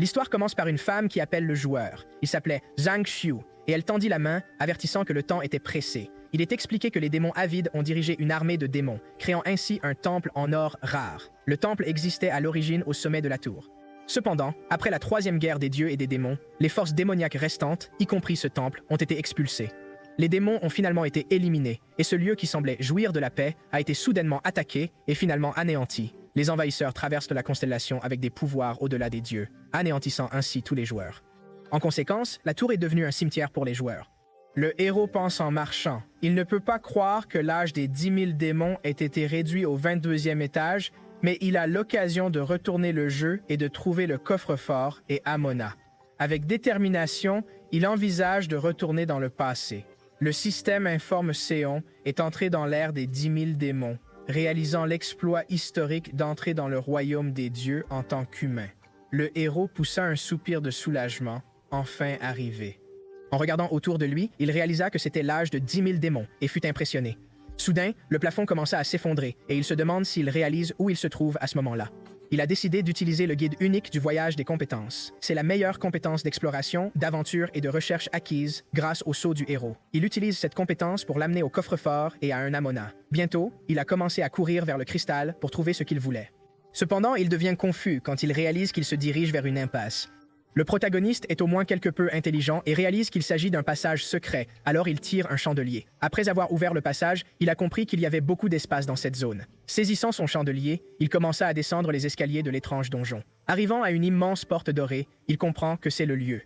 L'histoire commence par une femme qui appelle le joueur. Il s'appelait Zhang Xiu, et elle tendit la main, avertissant que le temps était pressé. Il est expliqué que les démons avides ont dirigé une armée de démons, créant ainsi un temple en or rare. Le temple existait à l'origine au sommet de la tour. Cependant, après la troisième guerre des dieux et des démons, les forces démoniaques restantes, y compris ce temple, ont été expulsées. Les démons ont finalement été éliminés, et ce lieu qui semblait jouir de la paix a été soudainement attaqué et finalement anéanti. Les envahisseurs traversent la constellation avec des pouvoirs au-delà des dieux, anéantissant ainsi tous les joueurs. En conséquence, la tour est devenue un cimetière pour les joueurs. Le héros pense en marchant. Il ne peut pas croire que l'âge des 10 000 démons ait été réduit au 22e étage, mais il a l'occasion de retourner le jeu et de trouver le coffre-fort et Amona. Avec détermination, il envisage de retourner dans le passé. Le système informe Séon est entré dans l'ère des 10 000 démons, réalisant l'exploit historique d'entrer dans le royaume des dieux en tant qu'humain. Le héros poussa un soupir de soulagement, enfin arrivé. En regardant autour de lui, il réalisa que c'était l'âge de 10 000 démons et fut impressionné. Soudain, le plafond commença à s'effondrer et il se demande s'il réalise où il se trouve à ce moment-là. Il a décidé d'utiliser le guide unique du voyage des compétences. C'est la meilleure compétence d'exploration, d'aventure et de recherche acquise grâce au saut du héros. Il utilise cette compétence pour l'amener au coffre-fort et à un Amona. Bientôt, il a commencé à courir vers le cristal pour trouver ce qu'il voulait. Cependant, il devient confus quand il réalise qu'il se dirige vers une impasse. Le protagoniste est au moins quelque peu intelligent et réalise qu'il s'agit d'un passage secret, alors il tire un chandelier. Après avoir ouvert le passage, il a compris qu'il y avait beaucoup d'espace dans cette zone. Saisissant son chandelier, il commença à descendre les escaliers de l'étrange donjon. Arrivant à une immense porte dorée, il comprend que c'est le lieu.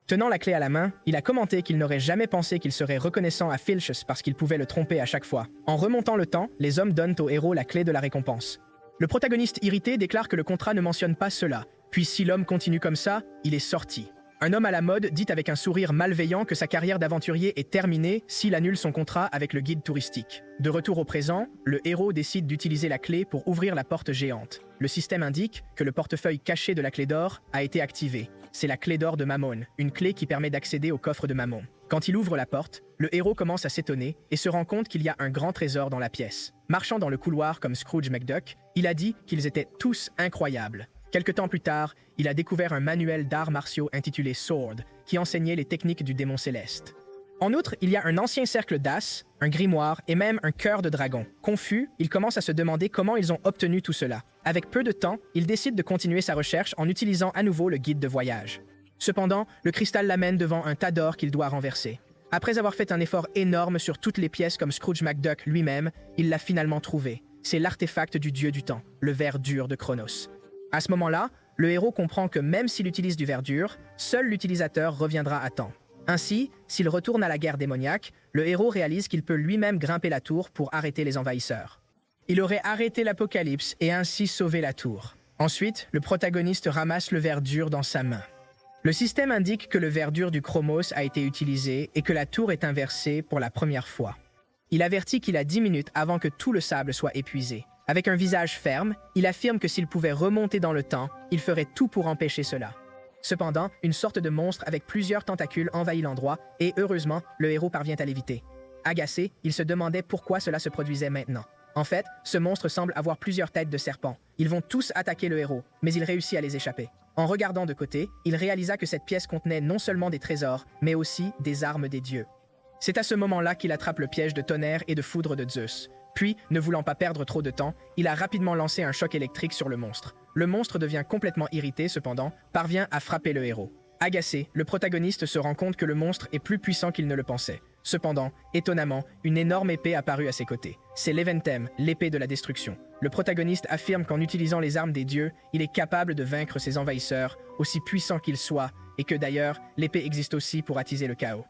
Tenant la clé à la main, il a commenté qu'il n'aurait jamais pensé qu'il serait reconnaissant à Filchus parce qu'il pouvait le tromper à chaque fois. En remontant le temps, les hommes donnent au héros la clé de la récompense. Le protagoniste irrité déclare que le contrat ne mentionne pas cela. Puis si l'homme continue comme ça, il est sorti. Un homme à la mode dit avec un sourire malveillant que sa carrière d'aventurier est terminée s'il annule son contrat avec le guide touristique. De retour au présent, le héros décide d'utiliser la clé pour ouvrir la porte géante. Le système indique que le portefeuille caché de la clé d'or a été activé. C'est la clé d'or de Mammon, une clé qui permet d'accéder au coffre de Mammon. Quand il ouvre la porte, le héros commence à s'étonner et se rend compte qu'il y a un grand trésor dans la pièce. Marchant dans le couloir comme Scrooge McDuck, il a dit qu'ils étaient tous incroyables. Quelque temps plus tard, il a découvert un manuel d'arts martiaux intitulé Sword, qui enseignait les techniques du démon céleste. En outre, il y a un ancien cercle d'as, un grimoire et même un cœur de dragon. Confus, il commence à se demander comment ils ont obtenu tout cela. Avec peu de temps, il décide de continuer sa recherche en utilisant à nouveau le guide de voyage. Cependant, le cristal l'amène devant un tas d'or qu'il doit renverser. Après avoir fait un effort énorme sur toutes les pièces comme Scrooge McDuck lui-même, il l'a finalement trouvé. C'est l'artefact du dieu du temps, le ver dur de Chronos. À ce moment-là, le héros comprend que même s'il utilise du ver dur, seul l'utilisateur reviendra à temps. Ainsi, s'il retourne à la guerre démoniaque, le héros réalise qu'il peut lui-même grimper la tour pour arrêter les envahisseurs. Il aurait arrêté l'apocalypse et ainsi sauvé la tour. Ensuite, le protagoniste ramasse le ver dur dans sa main. Le système indique que le ver dur du Chromos a été utilisé et que la tour est inversée pour la première fois. Il avertit qu'il a 10 minutes avant que tout le sable soit épuisé. Avec un visage ferme, il affirme que s'il pouvait remonter dans le temps, il ferait tout pour empêcher cela. Cependant, une sorte de monstre avec plusieurs tentacules envahit l'endroit et, heureusement, le héros parvient à l'éviter. Agacé, il se demandait pourquoi cela se produisait maintenant. En fait, ce monstre semble avoir plusieurs têtes de serpent. Ils vont tous attaquer le héros, mais il réussit à les échapper. En regardant de côté, il réalisa que cette pièce contenait non seulement des trésors, mais aussi des armes des dieux. C'est à ce moment-là qu'il attrape le piège de tonnerre et de foudre de Zeus. Puis, ne voulant pas perdre trop de temps, il a rapidement lancé un choc électrique sur le monstre. Le monstre devient complètement irrité, cependant, parvient à frapper le héros. Agacé, le protagoniste se rend compte que le monstre est plus puissant qu'il ne le pensait. Cependant, étonnamment, une énorme épée apparut à ses côtés. C'est l'Eventem, l'épée de la destruction. Le protagoniste affirme qu'en utilisant les armes des dieux, il est capable de vaincre ses envahisseurs, aussi puissants qu'ils soient, et que d'ailleurs, l'épée existe aussi pour attiser le chaos.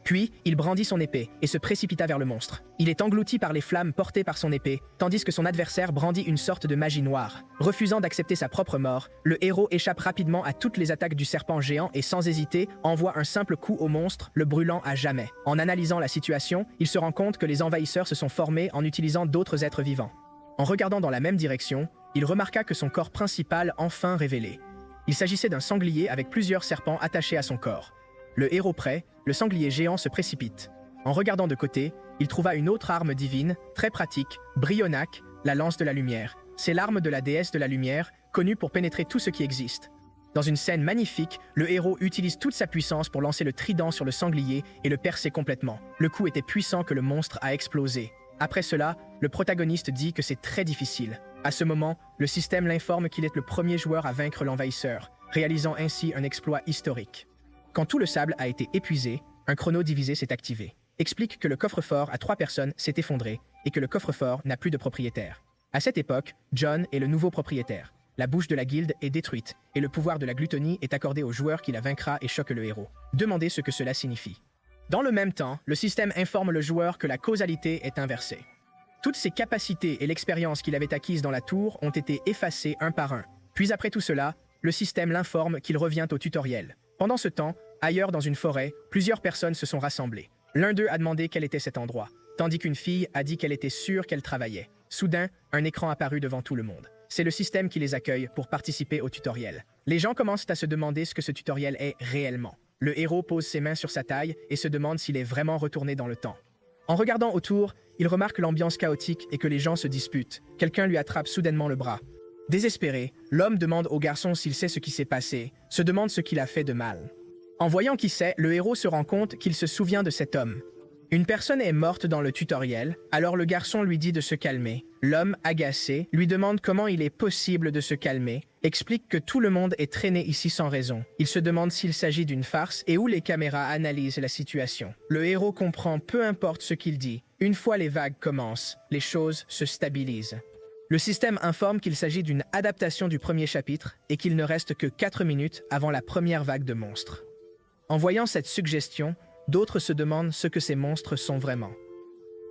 Puis, il brandit son épée et se précipita vers le monstre. Il est englouti par les flammes portées par son épée, tandis que son adversaire brandit une sorte de magie noire. Refusant d'accepter sa propre mort, le héros échappe rapidement à toutes les attaques du serpent géant et sans hésiter, envoie un simple coup au monstre, le brûlant à jamais. En analysant la situation, il se rend compte que les envahisseurs se sont formés en utilisant d'autres êtres vivants. En regardant dans la même direction, il remarqua que son corps principal enfin révélé. Il s'agissait d'un sanglier avec plusieurs serpents attachés à son corps. Le héros prêt, le sanglier géant se précipite. En regardant de côté, il trouva une autre arme divine, très pratique, Brionac, la lance de la lumière. C'est l'arme de la déesse de la lumière, connue pour pénétrer tout ce qui existe. Dans une scène magnifique, le héros utilise toute sa puissance pour lancer le trident sur le sanglier et le percer complètement. Le coup était puissant que le monstre a explosé. Après cela, le protagoniste dit que c'est très difficile. À ce moment, le système l'informe qu'il est le premier joueur à vaincre l'envahisseur, réalisant ainsi un exploit historique. Quand tout le sable a été épuisé, un chrono divisé s'est activé. Explique que le coffre-fort à 3 personnes s'est effondré et que le coffre-fort n'a plus de propriétaire. À cette époque, John est le nouveau propriétaire. La bouche de la guilde est détruite et le pouvoir de la glutonie est accordé au joueur qui la vaincra et choque le héros. Demandez ce que cela signifie. Dans le même temps, le système informe le joueur que la causalité est inversée. Toutes ses capacités et l'expérience qu'il avait acquises dans la tour ont été effacées un par un. Puis après tout cela, le système l'informe qu'il revient au tutoriel. Pendant ce temps, ailleurs dans une forêt, plusieurs personnes se sont rassemblées. L'un d'eux a demandé quel était cet endroit, tandis qu'une fille a dit qu'elle était sûre qu'elle travaillait. Soudain, un écran apparut devant tout le monde. C'est le système qui les accueille pour participer au tutoriel. Les gens commencent à se demander ce que ce tutoriel est réellement. Le héros pose ses mains sur sa taille et se demande s'il est vraiment retourné dans le temps. En regardant autour, il remarque l'ambiance chaotique et que les gens se disputent. Quelqu'un lui attrape soudainement le bras. Désespéré, l'homme demande au garçon s'il sait ce qui s'est passé, se demande ce qu'il a fait de mal. En voyant qui c'est, le héros se rend compte qu'il se souvient de cet homme. Une personne est morte dans le tutoriel, alors le garçon lui dit de se calmer. L'homme, agacé, lui demande comment il est possible de se calmer, explique que tout le monde est traîné ici sans raison. Il se demande s'il s'agit d'une farce et où les caméras analysent la situation. Le héros comprend peu importe ce qu'il dit. Une fois les vagues commencent, les choses se stabilisent. Le système informe qu'il s'agit d'une adaptation du premier chapitre et qu'il ne reste que 4 minutes avant la première vague de monstres. En voyant cette suggestion, d'autres se demandent ce que ces monstres sont vraiment.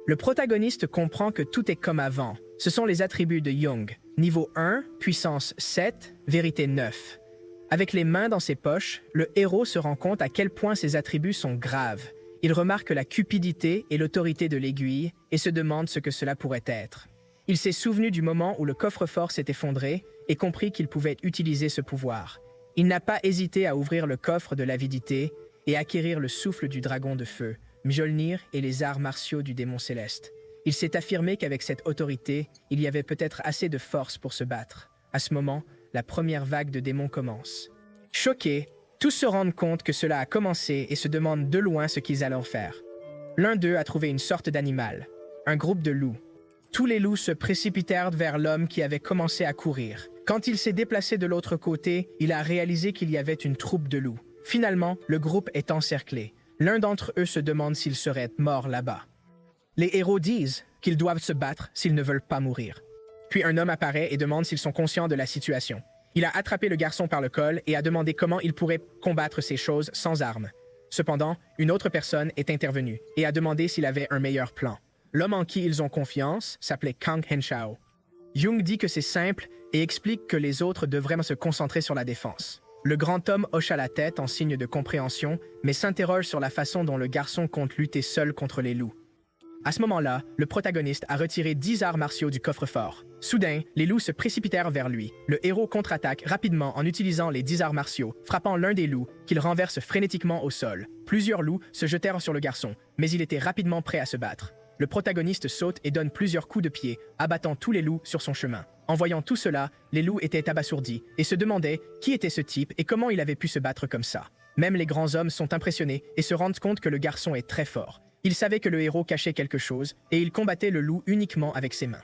Le protagoniste comprend que tout est comme avant. Ce sont les attributs de Jung. Niveau 1, puissance 7, vérité 9. Avec les mains dans ses poches, le héros se rend compte à quel point ces attributs sont graves. Il remarque la cupidité et l'autorité de l'aiguille et se demande ce que cela pourrait être. Il s'est souvenu du moment où le coffre-fort s'est effondré et compris qu'il pouvait utiliser ce pouvoir. Il n'a pas hésité à ouvrir le coffre de l'avidité et acquérir le souffle du dragon de feu, Mjolnir et les arts martiaux du démon céleste. Il s'est affirmé qu'avec cette autorité, il y avait peut-être assez de force pour se battre. À ce moment, la première vague de démons commence. Choqués, tous se rendent compte que cela a commencé et se demandent de loin ce qu'ils allaient faire. L'un d'eux a trouvé une sorte d'animal, un groupe de loups. Tous les loups se précipitèrent vers l'homme qui avait commencé à courir. Quand il s'est déplacé de l'autre côté, il a réalisé qu'il y avait une troupe de loups. Finalement, le groupe est encerclé. L'un d'entre eux se demande s'il serait mort là-bas. Les héros disent qu'ils doivent se battre s'ils ne veulent pas mourir. Puis un homme apparaît et demande s'ils sont conscients de la situation. Il a attrapé le garçon par le col et a demandé comment il pourrait combattre ces choses sans armes. Cependant, une autre personne est intervenue et a demandé s'il avait un meilleur plan. L'homme en qui ils ont confiance s'appelait Kang Henshao. Jung dit que c'est simple et explique que les autres devraient se concentrer sur la défense. Le grand homme hocha la tête en signe de compréhension, mais s'interroge sur la façon dont le garçon compte lutter seul contre les loups. À ce moment-là, le protagoniste a retiré 10 arts martiaux du coffre-fort. Soudain, les loups se précipitèrent vers lui. Le héros contre-attaque rapidement en utilisant les 10 arts martiaux, frappant l'un des loups, qu'il renverse frénétiquement au sol. Plusieurs loups se jetèrent sur le garçon, mais il était rapidement prêt à se battre. Le protagoniste saute et donne plusieurs coups de pied, abattant tous les loups sur son chemin. En voyant tout cela, les loups étaient abasourdis et se demandaient qui était ce type et comment il avait pu se battre comme ça. Même les grands hommes sont impressionnés et se rendent compte que le garçon est très fort. Il savait que le héros cachait quelque chose et il combattait le loup uniquement avec ses mains.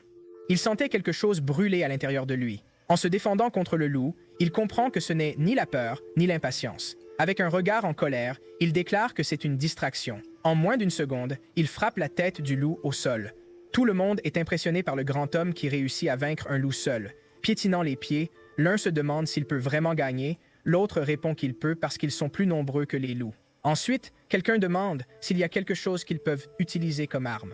Il sentait quelque chose brûler à l'intérieur de lui. En se défendant contre le loup, il comprend que ce n'est ni la peur ni l'impatience. Avec un regard en colère, il déclare que c'est une distraction. En moins d'une seconde, il frappe la tête du loup au sol. Tout le monde est impressionné par le grand homme qui réussit à vaincre un loup seul. Piétinant les pieds, l'un se demande s'il peut vraiment gagner, l'autre répond qu'il peut parce qu'ils sont plus nombreux que les loups. Ensuite, quelqu'un demande s'il y a quelque chose qu'ils peuvent utiliser comme arme.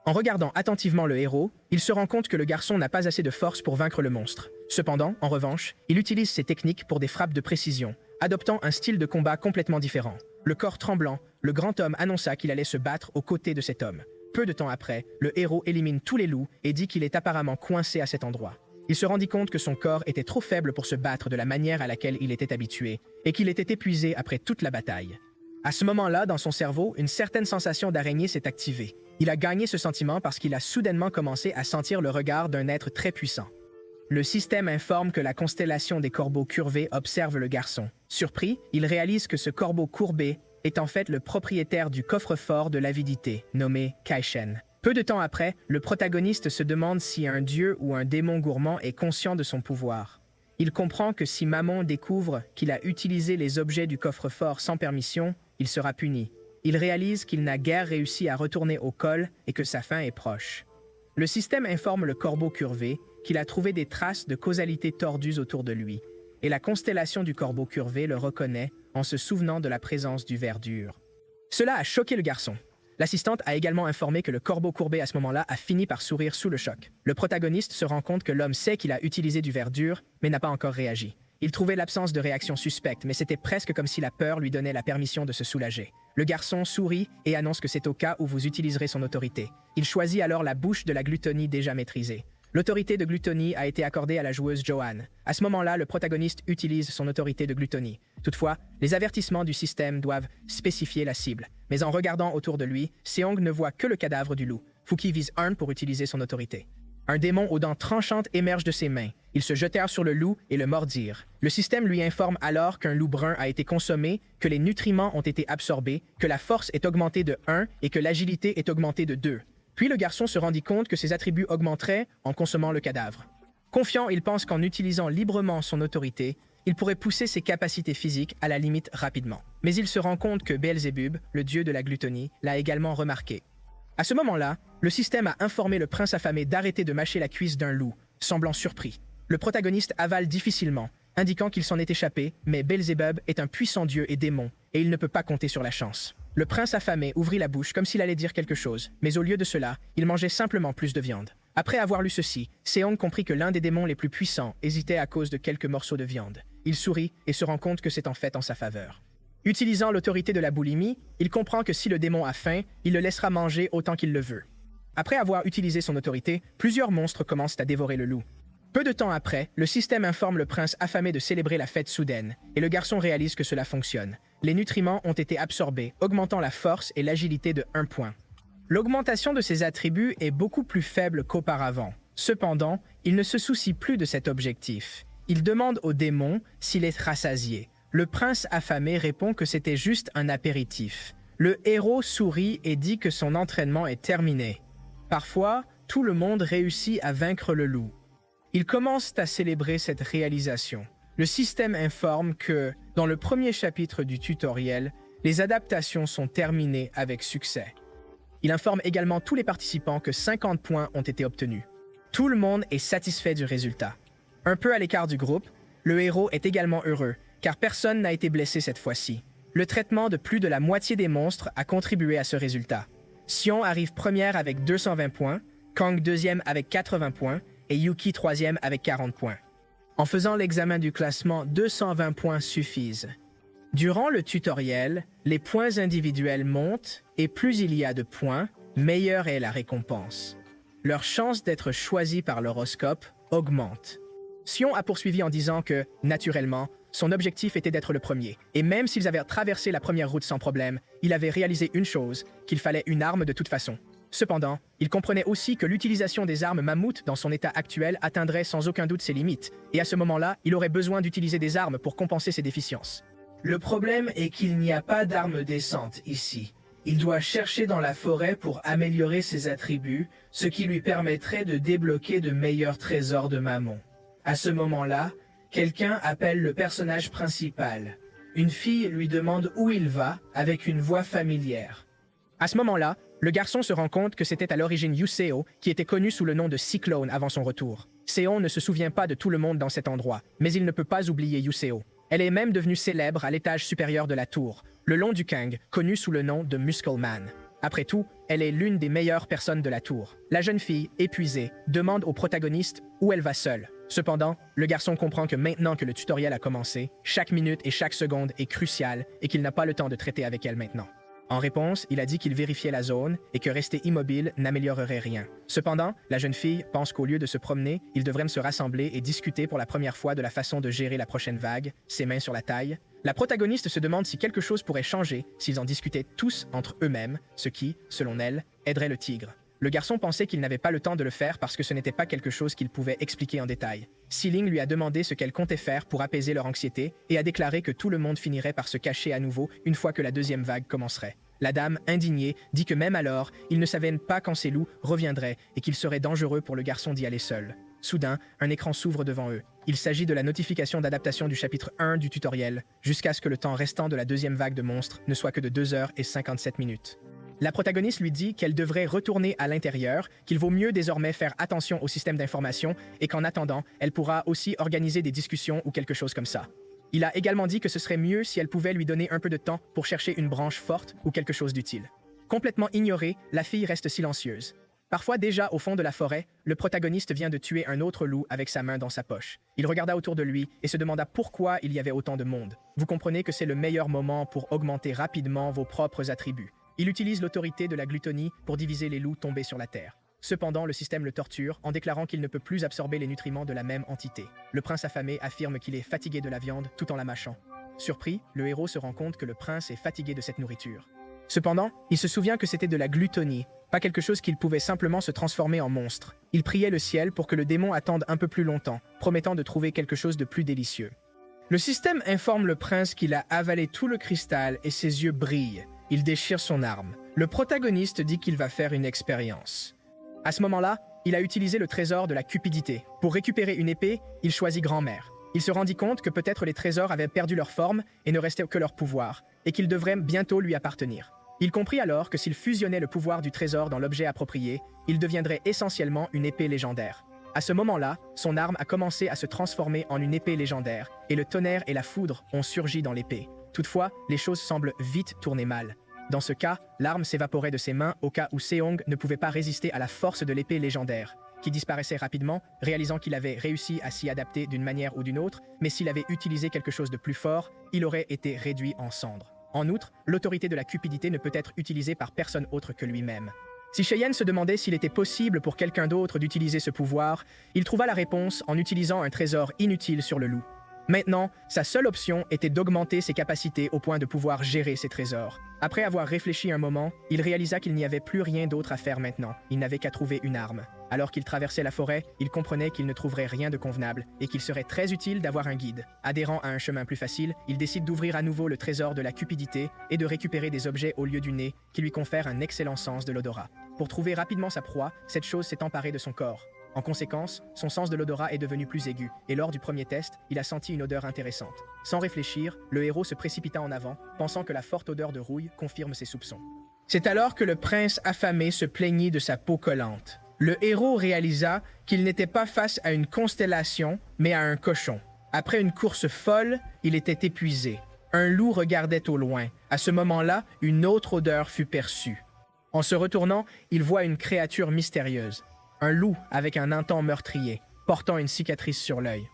En regardant attentivement le héros, il se rend compte que le garçon n'a pas assez de force pour vaincre le monstre. Cependant, en revanche, il utilise ses techniques pour des frappes de précision, adoptant un style de combat complètement différent. Le corps tremblant, le grand homme annonça qu'il allait se battre aux côtés de cet homme. Peu de temps après, le héros élimine tous les loups et dit qu'il est apparemment coincé à cet endroit. Il se rendit compte que son corps était trop faible pour se battre de la manière à laquelle il était habitué et qu'il était épuisé après toute la bataille. À ce moment-là, dans son cerveau, une certaine sensation d'araignée s'est activée. Il a gagné ce sentiment parce qu'il a soudainement commencé à sentir le regard d'un être très puissant. Le système informe que la constellation des corbeaux curvés observe le garçon. Surpris, il réalise que ce corbeau courbé est en fait le propriétaire du coffre-fort de l'avidité, nommé Kaishen. Peu de temps après, le protagoniste se demande si un dieu ou un démon gourmand est conscient de son pouvoir. Il comprend que si Mammon découvre qu'il a utilisé les objets du coffre-fort sans permission, il sera puni. Il réalise qu'il n'a guère réussi à retourner au col et que sa fin est proche. Le système informe le corbeau curvé qu'il a trouvé des traces de causalité tordues autour de lui, et la constellation du corbeau curvé le reconnaît en se souvenant de la présence du ver dur. Cela a choqué le garçon. L'assistante a également informé que le corbeau courbé à ce moment-là a fini par sourire sous le choc. Le protagoniste se rend compte que l'homme sait qu'il a utilisé du ver dur, mais n'a pas encore réagi. Il trouvait l'absence de réaction suspecte, mais c'était presque comme si la peur lui donnait la permission de se soulager. Le garçon sourit et annonce que c'est au cas où vous utiliserez son autorité. Il choisit alors la bouche de la glutonie déjà maîtrisée. L'autorité de glutonie a été accordée à la joueuse Joanne. À ce moment-là, le protagoniste utilise son autorité de glutonie. Toutefois, les avertissements du système doivent spécifier la cible. Mais en regardant autour de lui, Seong ne voit que le cadavre du loup. Fuki vise Earn pour utiliser son autorité. Un démon aux dents tranchantes émerge de ses mains. Ils se jetèrent sur le loup et le mordirent. Le système lui informe alors qu'un loup brun a été consommé, que les nutriments ont été absorbés, que la force est augmentée de 1 et que l'agilité est augmentée de 2. Puis le garçon se rendit compte que ses attributs augmenteraient en consommant le cadavre. Confiant, il pense qu'en utilisant librement son autorité, il pourrait pousser ses capacités physiques à la limite rapidement. Mais il se rend compte que Beelzébub, le dieu de la glutonie, l'a également remarqué. À ce moment-là, le système a informé le prince affamé d'arrêter de mâcher la cuisse d'un loup, semblant surpris. Le protagoniste avale difficilement, indiquant qu'il s'en est échappé, mais Beelzébub est un puissant dieu et démon, et il ne peut pas compter sur la chance. Le prince affamé ouvrit la bouche comme s'il allait dire quelque chose, mais au lieu de cela, il mangeait simplement plus de viande. Après avoir lu ceci, Seong comprit que l'un des démons les plus puissants hésitait à cause de quelques morceaux de viande. Il sourit et se rend compte que c'est en fait en sa faveur. Utilisant l'autorité de la boulimie, il comprend que si le démon a faim, il le laissera manger autant qu'il le veut. Après avoir utilisé son autorité, plusieurs monstres commencent à dévorer le loup. Peu de temps après, le système informe le prince affamé de célébrer la fête soudaine, et le garçon réalise que cela fonctionne. Les nutriments ont été absorbés, augmentant la force et l'agilité de 1 point. L'augmentation de ses attributs est beaucoup plus faible qu'auparavant. Cependant, il ne se soucie plus de cet objectif. Il demande au démon s'il est rassasié. Le prince affamé répond que c'était juste un apéritif. Le héros sourit et dit que son entraînement est terminé. Parfois, tout le monde réussit à vaincre le loup. Ils commencent à célébrer cette réalisation. Le système informe que, dans le premier chapitre du tutoriel, les adaptations sont terminées avec succès. Il informe également tous les participants que 50 points ont été obtenus. Tout le monde est satisfait du résultat. Un peu à l'écart du groupe, le héros est également heureux, car personne n'a été blessé cette fois-ci. Le traitement de plus de la moitié des monstres a contribué à ce résultat. Sion arrive première avec 220 points, Kang deuxième avec 80 points et Yuki troisième avec 40 points. En faisant l'examen du classement, 220 points suffisent. Durant le tutoriel, les points individuels montent et plus il y a de points, meilleure est la récompense. Leur chance d'être choisis par l'horoscope augmente. Sion a poursuivi en disant que, naturellement, son objectif était d'être le premier. Et même s'ils avaient traversé la première route sans problème, il avait réalisé une chose, qu'il fallait une arme de toute façon. Cependant, il comprenait aussi que l'utilisation des armes mammouth dans son état actuel atteindrait sans aucun doute ses limites, et à ce moment-là, il aurait besoin d'utiliser des armes pour compenser ses déficiences. Le problème est qu'il n'y a pas d'armes décentes ici. Il doit chercher dans la forêt pour améliorer ses attributs, ce qui lui permettrait de débloquer de meilleurs trésors de Mammon. À ce moment-là, quelqu'un appelle le personnage principal. Une fille lui demande où il va avec une voix familière. À ce moment-là, le garçon se rend compte que c'était à l'origine Yuseo qui était connu sous le nom de Cyclone avant son retour. Seon ne se souvient pas de tout le monde dans cet endroit, mais il ne peut pas oublier Yuseo. Elle est même devenue célèbre à l'étage supérieur de la tour, le long du Kang, connu sous le nom de Muscleman. Après tout, elle est l'une des meilleures personnes de la tour. La jeune fille, épuisée, demande au protagoniste où elle va seule. Cependant, le garçon comprend que maintenant que le tutoriel a commencé, chaque minute et chaque seconde est cruciale et qu'il n'a pas le temps de traiter avec elle maintenant. En réponse, il a dit qu'il vérifiait la zone et que rester immobile n'améliorerait rien. Cependant, la jeune fille pense qu'au lieu de se promener, ils devraient se rassembler et discuter pour la première fois de la façon de gérer la prochaine vague, ses mains sur la taille. La protagoniste se demande si quelque chose pourrait changer s'ils en discutaient tous entre eux-mêmes, ce qui, selon elle, aiderait le tigre. Le garçon pensait qu'il n'avait pas le temps de le faire parce que ce n'était pas quelque chose qu'il pouvait expliquer en détail. Si-Ling lui a demandé ce qu'elle comptait faire pour apaiser leur anxiété et a déclaré que tout le monde finirait par se cacher à nouveau une fois que la deuxième vague commencerait. La dame, indignée, dit que même alors, il ne savait pas quand ces loups reviendraient et qu'il serait dangereux pour le garçon d'y aller seul. Soudain, un écran s'ouvre devant eux. Il s'agit de la notification d'adaptation du chapitre 1 du tutoriel, jusqu'à ce que le temps restant de la deuxième vague de monstres ne soit que de 2 heures et 57 minutes. La protagoniste lui dit qu'elle devrait retourner à l'intérieur, qu'il vaut mieux désormais faire attention au système d'information et qu'en attendant, elle pourra aussi organiser des discussions ou quelque chose comme ça. Il a également dit que ce serait mieux si elle pouvait lui donner un peu de temps pour chercher une branche forte ou quelque chose d'utile. Complètement ignorée, la fille reste silencieuse. Parfois déjà au fond de la forêt, le protagoniste vient de tuer un autre loup avec sa main dans sa poche. Il regarda autour de lui et se demanda pourquoi il y avait autant de monde. Vous comprenez que c'est le meilleur moment pour augmenter rapidement vos propres attributs. Il utilise l'autorité de la glutonie pour diviser les loups tombés sur la terre. Cependant, le système le torture en déclarant qu'il ne peut plus absorber les nutriments de la même entité. Le prince affamé affirme qu'il est fatigué de la viande tout en la mâchant. Surpris, le héros se rend compte que le prince est fatigué de cette nourriture. Cependant, il se souvient que c'était de la glutonie, pas quelque chose qu'il pouvait simplement se transformer en monstre. Il priait le ciel pour que le démon attende un peu plus longtemps, promettant de trouver quelque chose de plus délicieux. Le système informe le prince qu'il a avalé tout le cristal et ses yeux brillent. Il déchire son arme. Le protagoniste dit qu'il va faire une expérience. À ce moment-là, il a utilisé le trésor de la cupidité. Pour récupérer une épée, il choisit grand-mère. Il se rendit compte que peut-être les trésors avaient perdu leur forme et ne restait que leur pouvoir, et qu'ils devraient bientôt lui appartenir. Il comprit alors que s'il fusionnait le pouvoir du trésor dans l'objet approprié, il deviendrait essentiellement une épée légendaire. À ce moment-là, son arme a commencé à se transformer en une épée légendaire, et le tonnerre et la foudre ont surgi dans l'épée. Toutefois, les choses semblent vite tourner mal. Dans ce cas, l'arme s'évaporait de ses mains au cas où Seong ne pouvait pas résister à la force de l'épée légendaire, qui disparaissait rapidement, réalisant qu'il avait réussi à s'y adapter d'une manière ou d'une autre, mais s'il avait utilisé quelque chose de plus fort, il aurait été réduit en cendres. En outre, l'autorité de la cupidité ne peut être utilisée par personne autre que lui-même. Si Cheyenne se demandait s'il était possible pour quelqu'un d'autre d'utiliser ce pouvoir, il trouva la réponse en utilisant un trésor inutile sur le loup. Maintenant, sa seule option était d'augmenter ses capacités au point de pouvoir gérer ses trésors. Après avoir réfléchi un moment, il réalisa qu'il n'y avait plus rien d'autre à faire maintenant. Il n'avait qu'à trouver une arme. Alors qu'il traversait la forêt, il comprenait qu'il ne trouverait rien de convenable et qu'il serait très utile d'avoir un guide. Adhérant à un chemin plus facile, il décide d'ouvrir à nouveau le trésor de la cupidité et de récupérer des objets au lieu du nez qui lui confèrent un excellent sens de l'odorat. Pour trouver rapidement sa proie, cette chose s'est emparée de son corps. En conséquence, son sens de l'odorat est devenu plus aigu, et lors du premier test, il a senti une odeur intéressante. Sans réfléchir, le héros se précipita en avant, pensant que la forte odeur de rouille confirme ses soupçons. C'est alors que le prince affamé se plaignit de sa peau collante. Le héros réalisa qu'il n'était pas face à une constellation, mais à un cochon. Après une course folle, il était épuisé. Un loup regardait au loin. À ce moment-là, une autre odeur fut perçue. En se retournant, il voit une créature mystérieuse. Un loup avec un menton meurtrier, portant une cicatrice sur l'œil.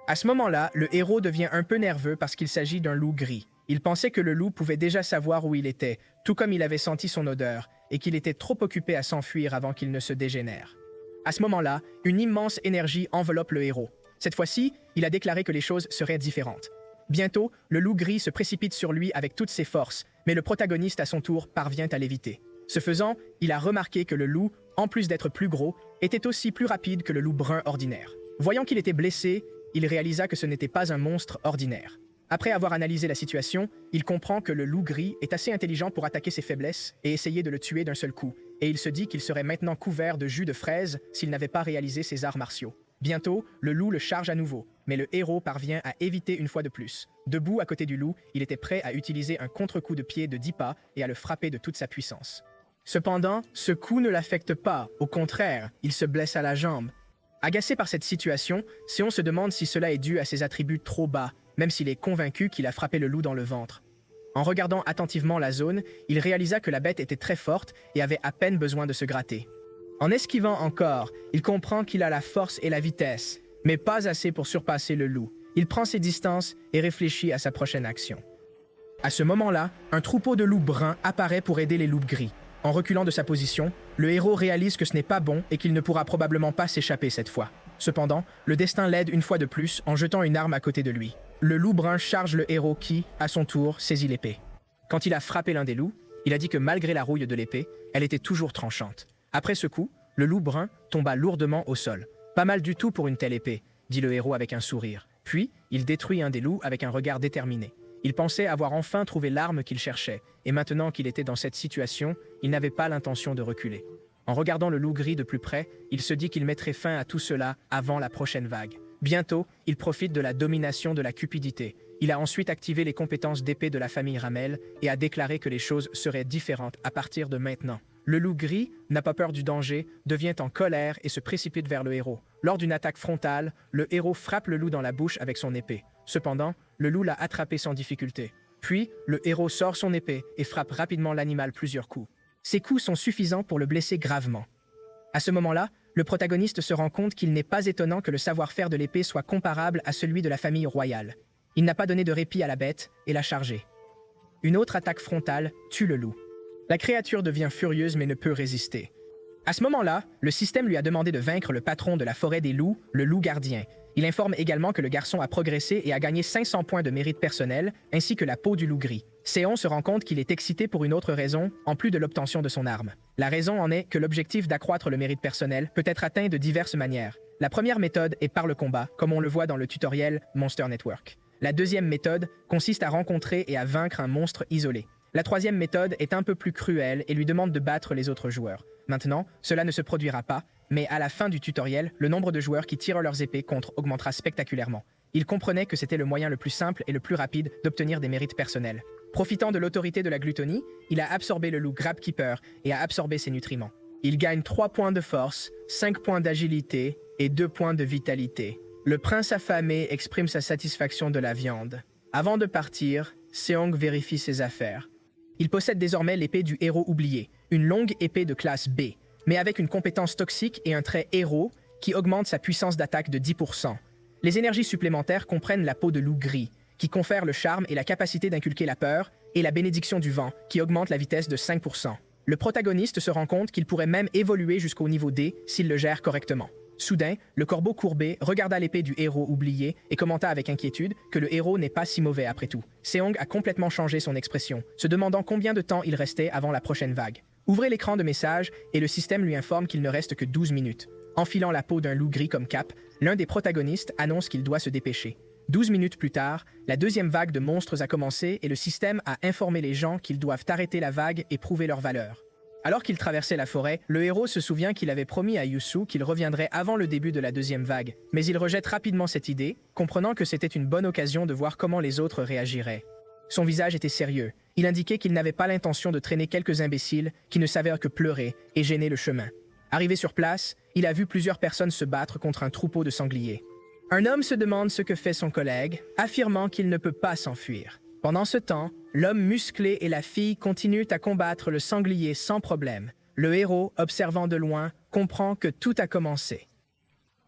À ce moment-là, le héros devient un peu nerveux parce qu'il s'agit d'un loup gris. Il pensait que le loup pouvait déjà savoir où il était, tout comme il avait senti son odeur, et qu'il était trop occupé à s'enfuir avant qu'il ne se dégénère. À ce moment-là, une immense énergie enveloppe le héros. Cette fois-ci, il a déclaré que les choses seraient différentes. Bientôt, le loup gris se précipite sur lui avec toutes ses forces, mais le protagoniste à son tour parvient à l'éviter. Ce faisant, il a remarqué que le loup, en plus d'être plus gros, était aussi plus rapide que le loup brun ordinaire. Voyant qu'il était blessé, il réalisa que ce n'était pas un monstre ordinaire. Après avoir analysé la situation, il comprend que le loup gris est assez intelligent pour attaquer ses faiblesses et essayer de le tuer d'un seul coup, et il se dit qu'il serait maintenant couvert de jus de fraise s'il n'avait pas réalisé ses arts martiaux. Bientôt, le loup le charge à nouveau, mais le héros parvient à éviter une fois de plus. Debout à côté du loup, il était prêt à utiliser un contre-coup de pied de 10 pas et à le frapper de toute sa puissance. Cependant, ce coup ne l'affecte pas, au contraire, il se blesse à la jambe. Agacé par cette situation, Seon se demande si cela est dû à ses attributs trop bas, même s'il est convaincu qu'il a frappé le loup dans le ventre. En regardant attentivement la zone, il réalisa que la bête était très forte et avait à peine besoin de se gratter. En esquivant encore, il comprend qu'il a la force et la vitesse, mais pas assez pour surpasser le loup. Il prend ses distances et réfléchit à sa prochaine action. À ce moment-là, un troupeau de loups bruns apparaît pour aider les loups gris. En reculant de sa position, le héros réalise que ce n'est pas bon et qu'il ne pourra probablement pas s'échapper cette fois. Cependant, le destin l'aide une fois de plus en jetant une arme à côté de lui. Le loup brun charge le héros qui, à son tour, saisit l'épée. Quand il a frappé l'un des loups, il a dit que malgré la rouille de l'épée, elle était toujours tranchante. Après ce coup, le loup brun tomba lourdement au sol. « Pas mal du tout pour une telle épée », dit le héros avec un sourire. Puis, il détruit un des loups avec un regard déterminé. Il pensait avoir enfin trouvé l'arme qu'il cherchait, et maintenant qu'il était dans cette situation, il n'avait pas l'intention de reculer. En regardant le loup gris de plus près, il se dit qu'il mettrait fin à tout cela avant la prochaine vague. Bientôt, il profite de la domination de la cupidité. Il a ensuite activé les compétences d'épée de la famille Ramel et a déclaré que les choses seraient différentes à partir de maintenant. Le loup gris n'a pas peur du danger, devient en colère et se précipite vers le héros. Lors d'une attaque frontale, le héros frappe le loup dans la bouche avec son épée. Cependant, le loup l'a attrapé sans difficulté. Puis, le héros sort son épée et frappe rapidement l'animal plusieurs coups. Ces coups sont suffisants pour le blesser gravement. À ce moment-là, le protagoniste se rend compte qu'il n'est pas étonnant que le savoir-faire de l'épée soit comparable à celui de la famille royale. Il n'a pas donné de répit à la bête et l'a chargée. Une autre attaque frontale tue le loup. La créature devient furieuse mais ne peut résister. À ce moment-là, le système lui a demandé de vaincre le patron de la forêt des loups, le loup gardien. Il informe également que le garçon a progressé et a gagné 500 points de mérite personnel, ainsi que la peau du loup gris. Séon se rend compte qu'il est excité pour une autre raison, en plus de l'obtention de son arme. La raison en est que l'objectif d'accroître le mérite personnel peut être atteint de diverses manières. La première méthode est par le combat, comme on le voit dans le tutoriel Monster Network. La deuxième méthode consiste à rencontrer et à vaincre un monstre isolé. La troisième méthode est un peu plus cruelle et lui demande de battre les autres joueurs. Maintenant, cela ne se produira pas, mais à la fin du tutoriel, le nombre de joueurs qui tirent leurs épées contre augmentera spectaculairement. Il comprenait que c'était le moyen le plus simple et le plus rapide d'obtenir des mérites personnels. Profitant de l'autorité de la glutonie, il a absorbé le loup Grabkeeper et a absorbé ses nutriments. Il gagne 3 points de force, 5 points d'agilité et 2 points de vitalité. Le prince affamé exprime sa satisfaction de la viande. Avant de partir, Seong vérifie ses affaires. Il possède désormais l'épée du héros oublié, une longue épée de classe B, mais avec une compétence toxique et un trait héros qui augmente sa puissance d'attaque de 10%. Les énergies supplémentaires comprennent la peau de loup gris, qui confère le charme et la capacité d'inculquer la peur, et la bénédiction du vent, qui augmente la vitesse de 5%. Le protagoniste se rend compte qu'il pourrait même évoluer jusqu'au niveau D s'il le gère correctement. Soudain, le corbeau courbé regarda l'épée du héros oublié et commenta avec inquiétude que le héros n'est pas si mauvais après tout. Seong a complètement changé son expression, se demandant combien de temps il restait avant la prochaine vague. Ouvrez l'écran de message et le système lui informe qu'il ne reste que 12 minutes. Enfilant la peau d'un loup gris comme cape, l'un des protagonistes annonce qu'il doit se dépêcher. 12 minutes plus tard, la deuxième vague de monstres a commencé et le système a informé les gens qu'ils doivent arrêter la vague et prouver leur valeur. Alors qu'il traversait la forêt, le héros se souvient qu'il avait promis à Yusu qu'il reviendrait avant le début de la deuxième vague, mais il rejette rapidement cette idée, comprenant que c'était une bonne occasion de voir comment les autres réagiraient. Son visage était sérieux. Il indiquait qu'il n'avait pas l'intention de traîner quelques imbéciles qui ne savaient que pleurer et gêner le chemin. Arrivé sur place, il a vu plusieurs personnes se battre contre un troupeau de sangliers. Un homme se demande ce que fait son collègue, affirmant qu'il ne peut pas s'enfuir. Pendant ce temps, l'homme musclé et la fille continuent à combattre le sanglier sans problème. Le héros, observant de loin, comprend que tout a commencé.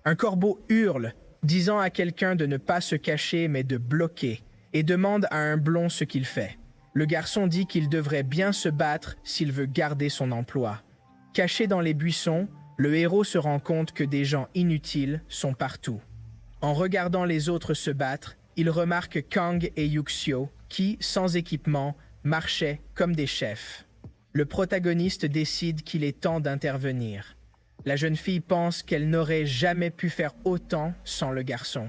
Un corbeau hurle, disant à quelqu'un de ne pas se cacher mais de bloquer, et demande à un blond ce qu'il fait. Le garçon dit qu'il devrait bien se battre s'il veut garder son emploi. Caché dans les buissons, le héros se rend compte que des gens inutiles sont partout. En regardant les autres se battre, il remarque Kang et Yuxio qui, sans équipement, marchaient comme des chefs. Le protagoniste décide qu'il est temps d'intervenir. La jeune fille pense qu'elle n'aurait jamais pu faire autant sans le garçon.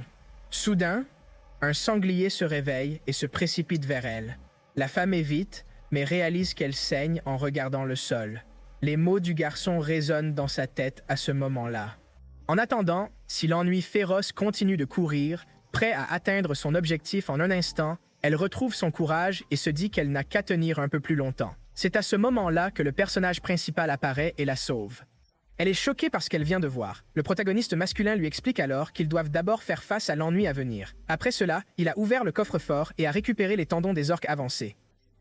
Soudain, un sanglier se réveille et se précipite vers elle. La femme évite, mais réalise qu'elle saigne en regardant le sol. Les mots du garçon résonnent dans sa tête à ce moment-là. En attendant, si l'ennui féroce continue de courir, prêt à atteindre son objectif en un instant, elle retrouve son courage et se dit qu'elle n'a qu'à tenir un peu plus longtemps. C'est à ce moment-là que le personnage principal apparaît et la sauve. Elle est choquée par ce qu'elle vient de voir. Le protagoniste masculin lui explique alors qu'ils doivent d'abord faire face à l'ennui à venir. Après cela, il a ouvert le coffre-fort et a récupéré les tendons des orques avancés.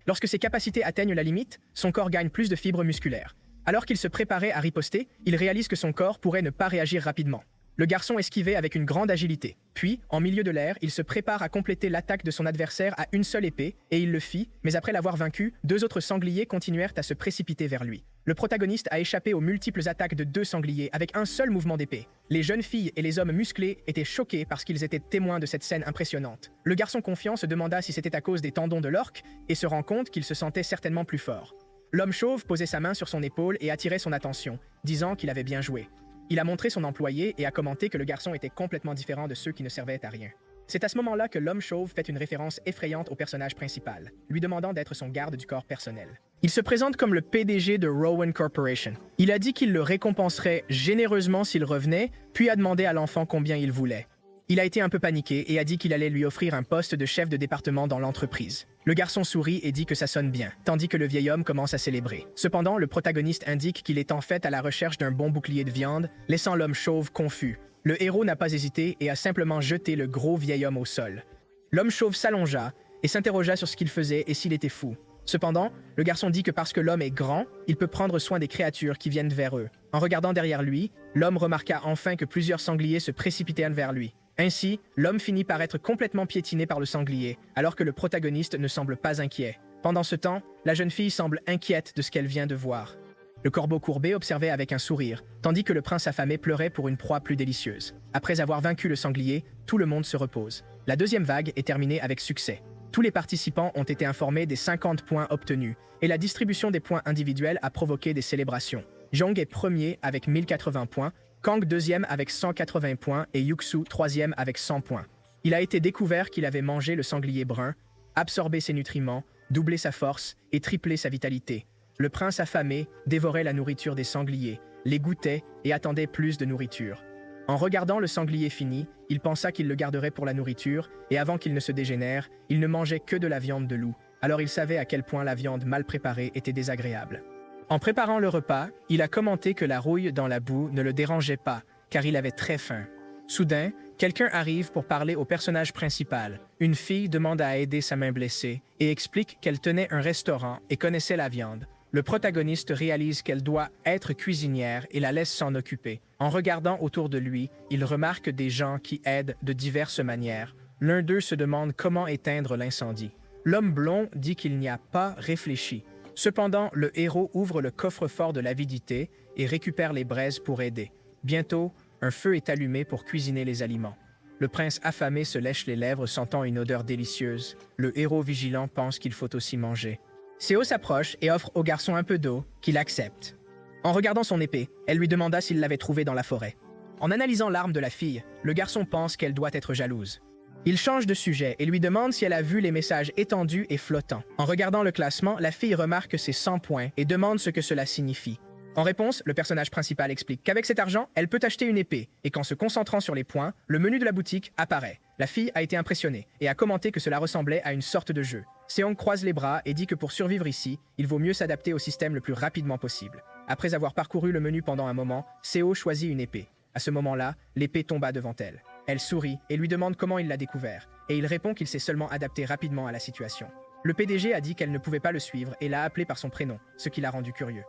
Lorsque ses capacités atteignent la limite, son corps gagne plus de fibres musculaires. Alors qu'il se préparait à riposter, il réalise que son corps pourrait ne pas réagir rapidement. Le garçon esquivait avec une grande agilité. Puis, en milieu de l'air, il se prépare à compléter l'attaque de son adversaire à une seule épée, et il le fit, mais après l'avoir vaincu, 2 autres sangliers continuèrent à se précipiter vers lui. Le protagoniste a échappé aux multiples attaques de 2 sangliers avec un seul mouvement d'épée. Les jeunes filles et les hommes musclés étaient choqués parce qu'ils étaient témoins de cette scène impressionnante. Le garçon confiant se demanda si c'était à cause des tendons de l'orque, et se rend compte qu'il se sentait certainement plus fort. L'homme chauve posait sa main sur son épaule et attirait son attention, disant qu'il avait bien joué. Il a montré son employé et a commenté que le garçon était complètement différent de ceux qui ne servaient à rien. C'est à ce moment-là que l'homme chauve fait une référence effrayante au personnage principal, lui demandant d'être son garde du corps personnel. Il se présente comme le PDG de Rowan Corporation. Il a dit qu'il le récompenserait généreusement s'il revenait, puis a demandé à l'enfant combien il voulait. Il a été un peu paniqué et a dit qu'il allait lui offrir un poste de chef de département dans l'entreprise. Le garçon sourit et dit que ça sonne bien, tandis que le vieil homme commence à célébrer. Cependant, le protagoniste indique qu'il est en fait à la recherche d'un bon bouclier de viande, laissant l'homme chauve confus. Le héros n'a pas hésité et a simplement jeté le gros vieil homme au sol. L'homme chauve s'allongea et s'interrogea sur ce qu'il faisait et s'il était fou. Cependant, le garçon dit que parce que l'homme est grand, il peut prendre soin des créatures qui viennent vers eux. En regardant derrière lui, l'homme remarqua enfin que plusieurs sangliers se précipitaient vers lui. Ainsi, l'homme finit par être complètement piétiné par le sanglier, alors que le protagoniste ne semble pas inquiet. Pendant ce temps, la jeune fille semble inquiète de ce qu'elle vient de voir. Le corbeau courbé observait avec un sourire, tandis que le prince affamé pleurait pour une proie plus délicieuse. Après avoir vaincu le sanglier, tout le monde se repose. La deuxième vague est terminée avec succès. Tous les participants ont été informés des 50 points obtenus, et la distribution des points individuels a provoqué des célébrations. Jong est premier avec 1080 points, Kang deuxième avec 180 points et Yuxu troisième avec 100 points. Il a été découvert qu'il avait mangé le sanglier brun, absorbé ses nutriments, doublé sa force et triplé sa vitalité. Le prince affamé dévorait la nourriture des sangliers, les goûtait et attendait plus de nourriture. En regardant le sanglier fini, il pensa qu'il le garderait pour la nourriture et avant qu'il ne se dégénère, il ne mangeait que de la viande de loup. Alors il savait à quel point la viande mal préparée était désagréable. En préparant le repas, il a commenté que la rouille dans la boue ne le dérangeait pas, car il avait très faim. Soudain, quelqu'un arrive pour parler au personnage principal. Une fille demande à aider sa main blessée et explique qu'elle tenait un restaurant et connaissait la viande. Le protagoniste réalise qu'elle doit être cuisinière et la laisse s'en occuper. En regardant autour de lui, il remarque des gens qui aident de diverses manières. L'un d'eux se demande comment éteindre l'incendie. L'homme blond dit qu'il n'y a pas réfléchi. Cependant, le héros ouvre le coffre-fort de l'avidité et récupère les braises pour aider. Bientôt, un feu est allumé pour cuisiner les aliments. Le prince affamé se lèche les lèvres sentant une odeur délicieuse. Le héros vigilant pense qu'il faut aussi manger. Seo s'approche et offre au garçon un peu d'eau, qu'il accepte. En regardant son épée, elle lui demanda s'il l'avait trouvée dans la forêt. En analysant l'arme de la fille, le garçon pense qu'elle doit être jalouse. Il change de sujet et lui demande si elle a vu les messages étendus et flottants. En regardant le classement, la fille remarque ses 100 points et demande ce que cela signifie. En réponse, le personnage principal explique qu'avec cet argent, elle peut acheter une épée et qu'en se concentrant sur les points, le menu de la boutique apparaît. La fille a été impressionnée et a commenté que cela ressemblait à une sorte de jeu. Seong croise les bras et dit que pour survivre ici, il vaut mieux s'adapter au système le plus rapidement possible. Après avoir parcouru le menu pendant un moment, Seo choisit une épée. À ce moment-là, l'épée tomba devant elle. Elle sourit et lui demande comment il l'a découvert, et il répond qu'il s'est seulement adapté rapidement à la situation. Le PDG a dit qu'elle ne pouvait pas le suivre et l'a appelé par son prénom, ce qui l'a rendu curieux.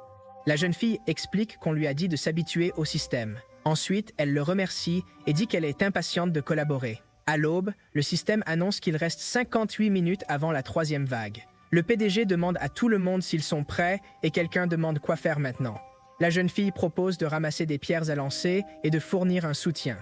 La jeune fille explique qu'on lui a dit de s'habituer au système. Ensuite, elle le remercie et dit qu'elle est impatiente de collaborer. À l'aube, le système annonce qu'il reste 58 minutes avant la troisième vague. Le PDG demande à tout le monde s'ils sont prêts et quelqu'un demande quoi faire maintenant. La jeune fille propose de ramasser des pierres à lancer et de fournir un soutien.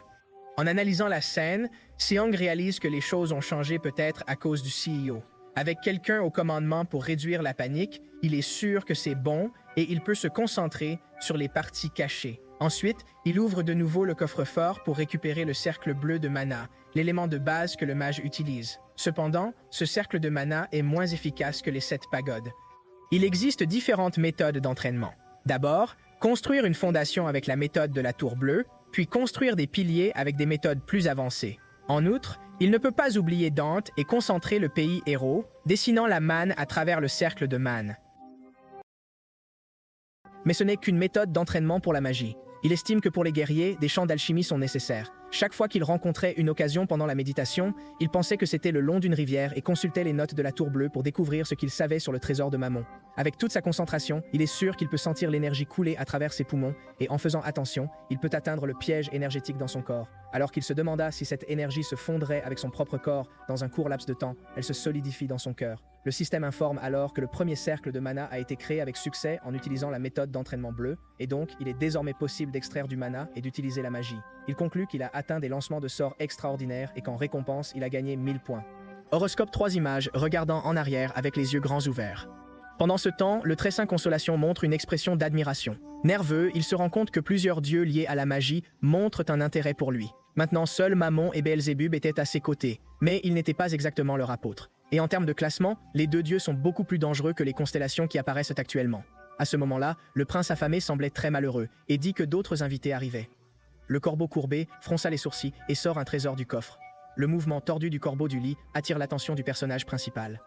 En analysant la scène, Seong réalise que les choses ont changé peut-être à cause du CEO. Avec quelqu'un au commandement pour réduire la panique, il est sûr que c'est bon et il peut se concentrer sur les parties cachées. Ensuite, il ouvre de nouveau le coffre-fort pour récupérer le cercle bleu de mana, l'élément de base que le mage utilise. Cependant, ce cercle de mana est moins efficace que les 7 pagodes. Il existe différentes méthodes d'entraînement. D'abord, construire une fondation avec la méthode de la tour bleue, puis construire des piliers avec des méthodes plus avancées. En outre, il ne peut pas oublier Dante et concentrer le pays héros, dessinant la manne à travers le cercle de manne. Mais ce n'est qu'une méthode d'entraînement pour la magie. Il estime que pour les guerriers, des champs d'alchimie sont nécessaires. Chaque fois qu'il rencontrait une occasion pendant la méditation, il pensait que c'était le long d'une rivière et consultait les notes de la tour bleue pour découvrir ce qu'il savait sur le trésor de Mammon. Avec toute sa concentration, il est sûr qu'il peut sentir l'énergie couler à travers ses poumons et en faisant attention, il peut atteindre le piège énergétique dans son corps. Alors qu'il se demanda si cette énergie se fondrait avec son propre corps dans un court laps de temps, elle se solidifie dans son cœur. Le système informe alors que le premier cercle de mana a été créé avec succès en utilisant la méthode d'entraînement bleu, et donc il est désormais possible d'extraire du mana et d'utiliser la magie. Il conclut qu'il a atteint des lancements de sorts extraordinaires et qu'en récompense, il a gagné 1000 points. Horoscope 3 images regardant en arrière avec les yeux grands ouverts. Pendant ce temps, le très saint Consolation montre une expression d'admiration. Nerveux, il se rend compte que plusieurs dieux liés à la magie montrent un intérêt pour lui. Maintenant, seuls Mammon et Béelzébub étaient à ses côtés, mais ils n'étaient pas exactement leur apôtre. Et en termes de classement, les deux dieux sont beaucoup plus dangereux que les constellations qui apparaissent actuellement. À ce moment-là, le prince affamé semblait très malheureux et dit que d'autres invités arrivaient. Le corbeau courbé fronça les sourcils et sort un trésor du coffre. Le mouvement tordu du corbeau du lit attire l'attention du personnage principal.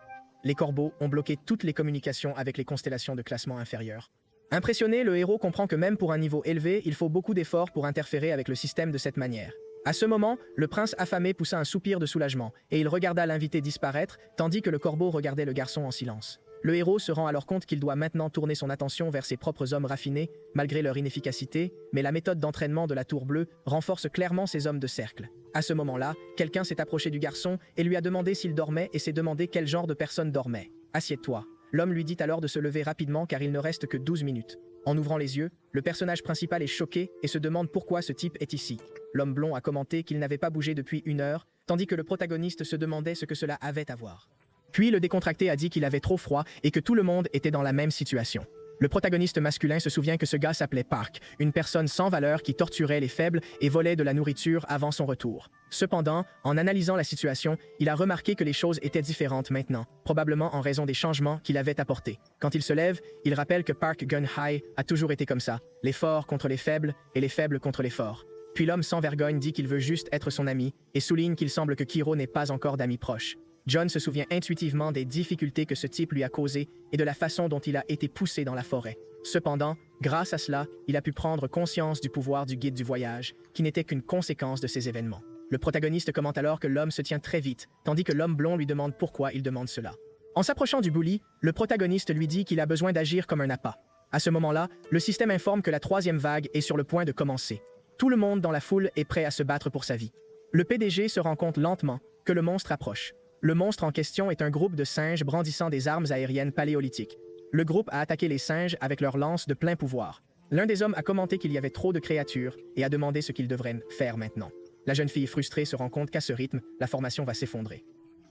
Les corbeaux ont bloqué toutes les communications avec les constellations de classement inférieur. Impressionné, le héros comprend que même pour un niveau élevé, il faut beaucoup d'efforts pour interférer avec le système de cette manière. À ce moment, le prince affamé poussa un soupir de soulagement et il regarda l'invité disparaître, tandis que le corbeau regardait le garçon en silence. Le héros se rend alors compte qu'il doit maintenant tourner son attention vers ses propres hommes raffinés, malgré leur inefficacité, mais la méthode d'entraînement de la Tour Bleue renforce clairement ces hommes de cercle. À ce moment-là, quelqu'un s'est approché du garçon et lui a demandé s'il dormait et s'est demandé quel genre de personne dormait. « Assieds-toi ». L'homme lui dit alors de se lever rapidement car il ne reste que 12 minutes. En ouvrant les yeux, le personnage principal est choqué et se demande pourquoi ce type est ici. L'homme blond a commenté qu'il n'avait pas bougé depuis 1 heure, tandis que le protagoniste se demandait ce que cela avait à voir. Puis le décontracté a dit qu'il avait trop froid et que tout le monde était dans la même situation. Le protagoniste masculin se souvient que ce gars s'appelait Park, une personne sans valeur qui torturait les faibles et volait de la nourriture avant son retour. Cependant, en analysant la situation, il a remarqué que les choses étaient différentes maintenant, probablement en raison des changements qu'il avait apportés. Quand il se lève, il rappelle que Park Gun-High a toujours été comme ça, les forts contre les faibles et les faibles contre les forts. Puis l'homme sans vergogne dit qu'il veut juste être son ami et souligne qu'il semble que Kiro n'est pas encore d'amis proches. John se souvient intuitivement des difficultés que ce type lui a causées et de la façon dont il a été poussé dans la forêt. Cependant, grâce à cela, il a pu prendre conscience du pouvoir du guide du voyage, qui n'était qu'une conséquence de ces événements. Le protagoniste commente alors que l'homme se tient très vite, tandis que l'homme blond lui demande pourquoi il demande cela. En s'approchant du bully, le protagoniste lui dit qu'il a besoin d'agir comme un appât. À ce moment-là, le système informe que la 3e vague est sur le point de commencer. Tout le monde dans la foule est prêt à se battre pour sa vie. Le PDG se rend compte lentement que le monstre approche. Le monstre en question est un groupe de singes brandissant des armes aériennes paléolithiques. Le groupe a attaqué les singes avec leurs lances de plein pouvoir. L'un des hommes a commenté qu'il y avait trop de créatures et a demandé ce qu'ils devraient faire maintenant. La jeune fille frustrée se rend compte qu'à ce rythme, la formation va s'effondrer.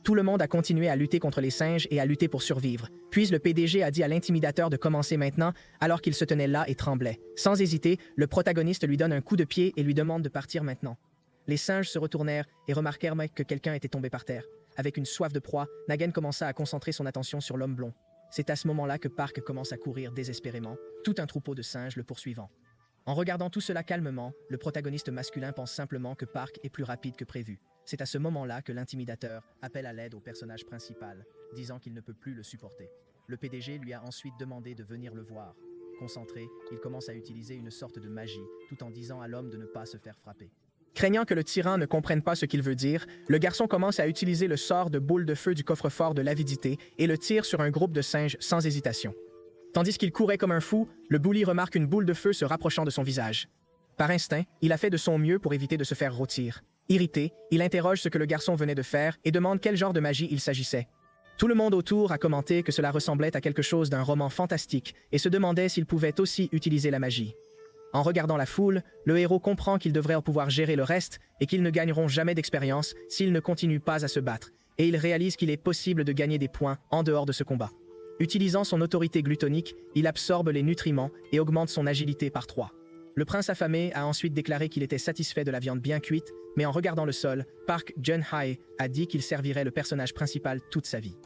Tout le monde a continué à lutter contre les singes et à lutter pour survivre. Puis le PDG a dit à l'intimidateur de commencer maintenant alors qu'il se tenait là et tremblait. Sans hésiter, le protagoniste lui donne un coup de pied et lui demande de partir maintenant. Les singes se retournèrent et remarquèrent que quelqu'un était tombé par terre. Avec une soif de proie, Nagen commença à concentrer son attention sur l'homme blond. C'est à ce moment-là que Park commence à courir désespérément, tout un troupeau de singes le poursuivant. En regardant tout cela calmement, le protagoniste masculin pense simplement que Park est plus rapide que prévu. C'est à ce moment-là que l'intimidateur appelle à l'aide au personnage principal, disant qu'il ne peut plus le supporter. Le PDG lui a ensuite demandé de venir le voir. Concentré, il commence à utiliser une sorte de magie, tout en disant à l'homme de ne pas se faire frapper. Craignant que le tyran ne comprenne pas ce qu'il veut dire, le garçon commence à utiliser le sort de boule de feu du coffre-fort de l'avidité et le tire sur un groupe de singes sans hésitation. Tandis qu'il courait comme un fou, le bully remarque une boule de feu se rapprochant de son visage. Par instinct, il a fait de son mieux pour éviter de se faire rôtir. Irrité, il interroge ce que le garçon venait de faire et demande quel genre de magie il s'agissait. Tout le monde autour a commenté que cela ressemblait à quelque chose d'un roman fantastique et se demandait s'il pouvait aussi utiliser la magie. En regardant la foule, le héros comprend qu'il devrait pouvoir gérer le reste et qu'ils ne gagneront jamais d'expérience s'ils ne continuent pas à se battre, et il réalise qu'il est possible de gagner des points en dehors de ce combat. Utilisant son autorité glutonique, il absorbe les nutriments et augmente son agilité par 3. Le prince affamé a ensuite déclaré qu'il était satisfait de la viande bien cuite, mais en regardant le sol, Park Jun-Hae a dit qu'il servirait le personnage principal toute sa vie.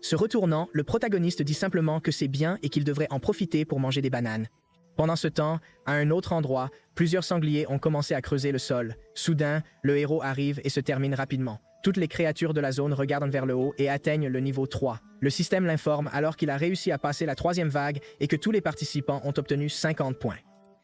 Se retournant, le protagoniste dit simplement que c'est bien et qu'il devrait en profiter pour manger des bananes. Pendant ce temps, à un autre endroit, plusieurs sangliers ont commencé à creuser le sol. Soudain, le héros arrive et se termine rapidement. Toutes les créatures de la zone regardent vers le haut et atteignent le niveau 3. Le système l'informe alors qu'il a réussi à passer la 3e vague et que tous les participants ont obtenu 50 points.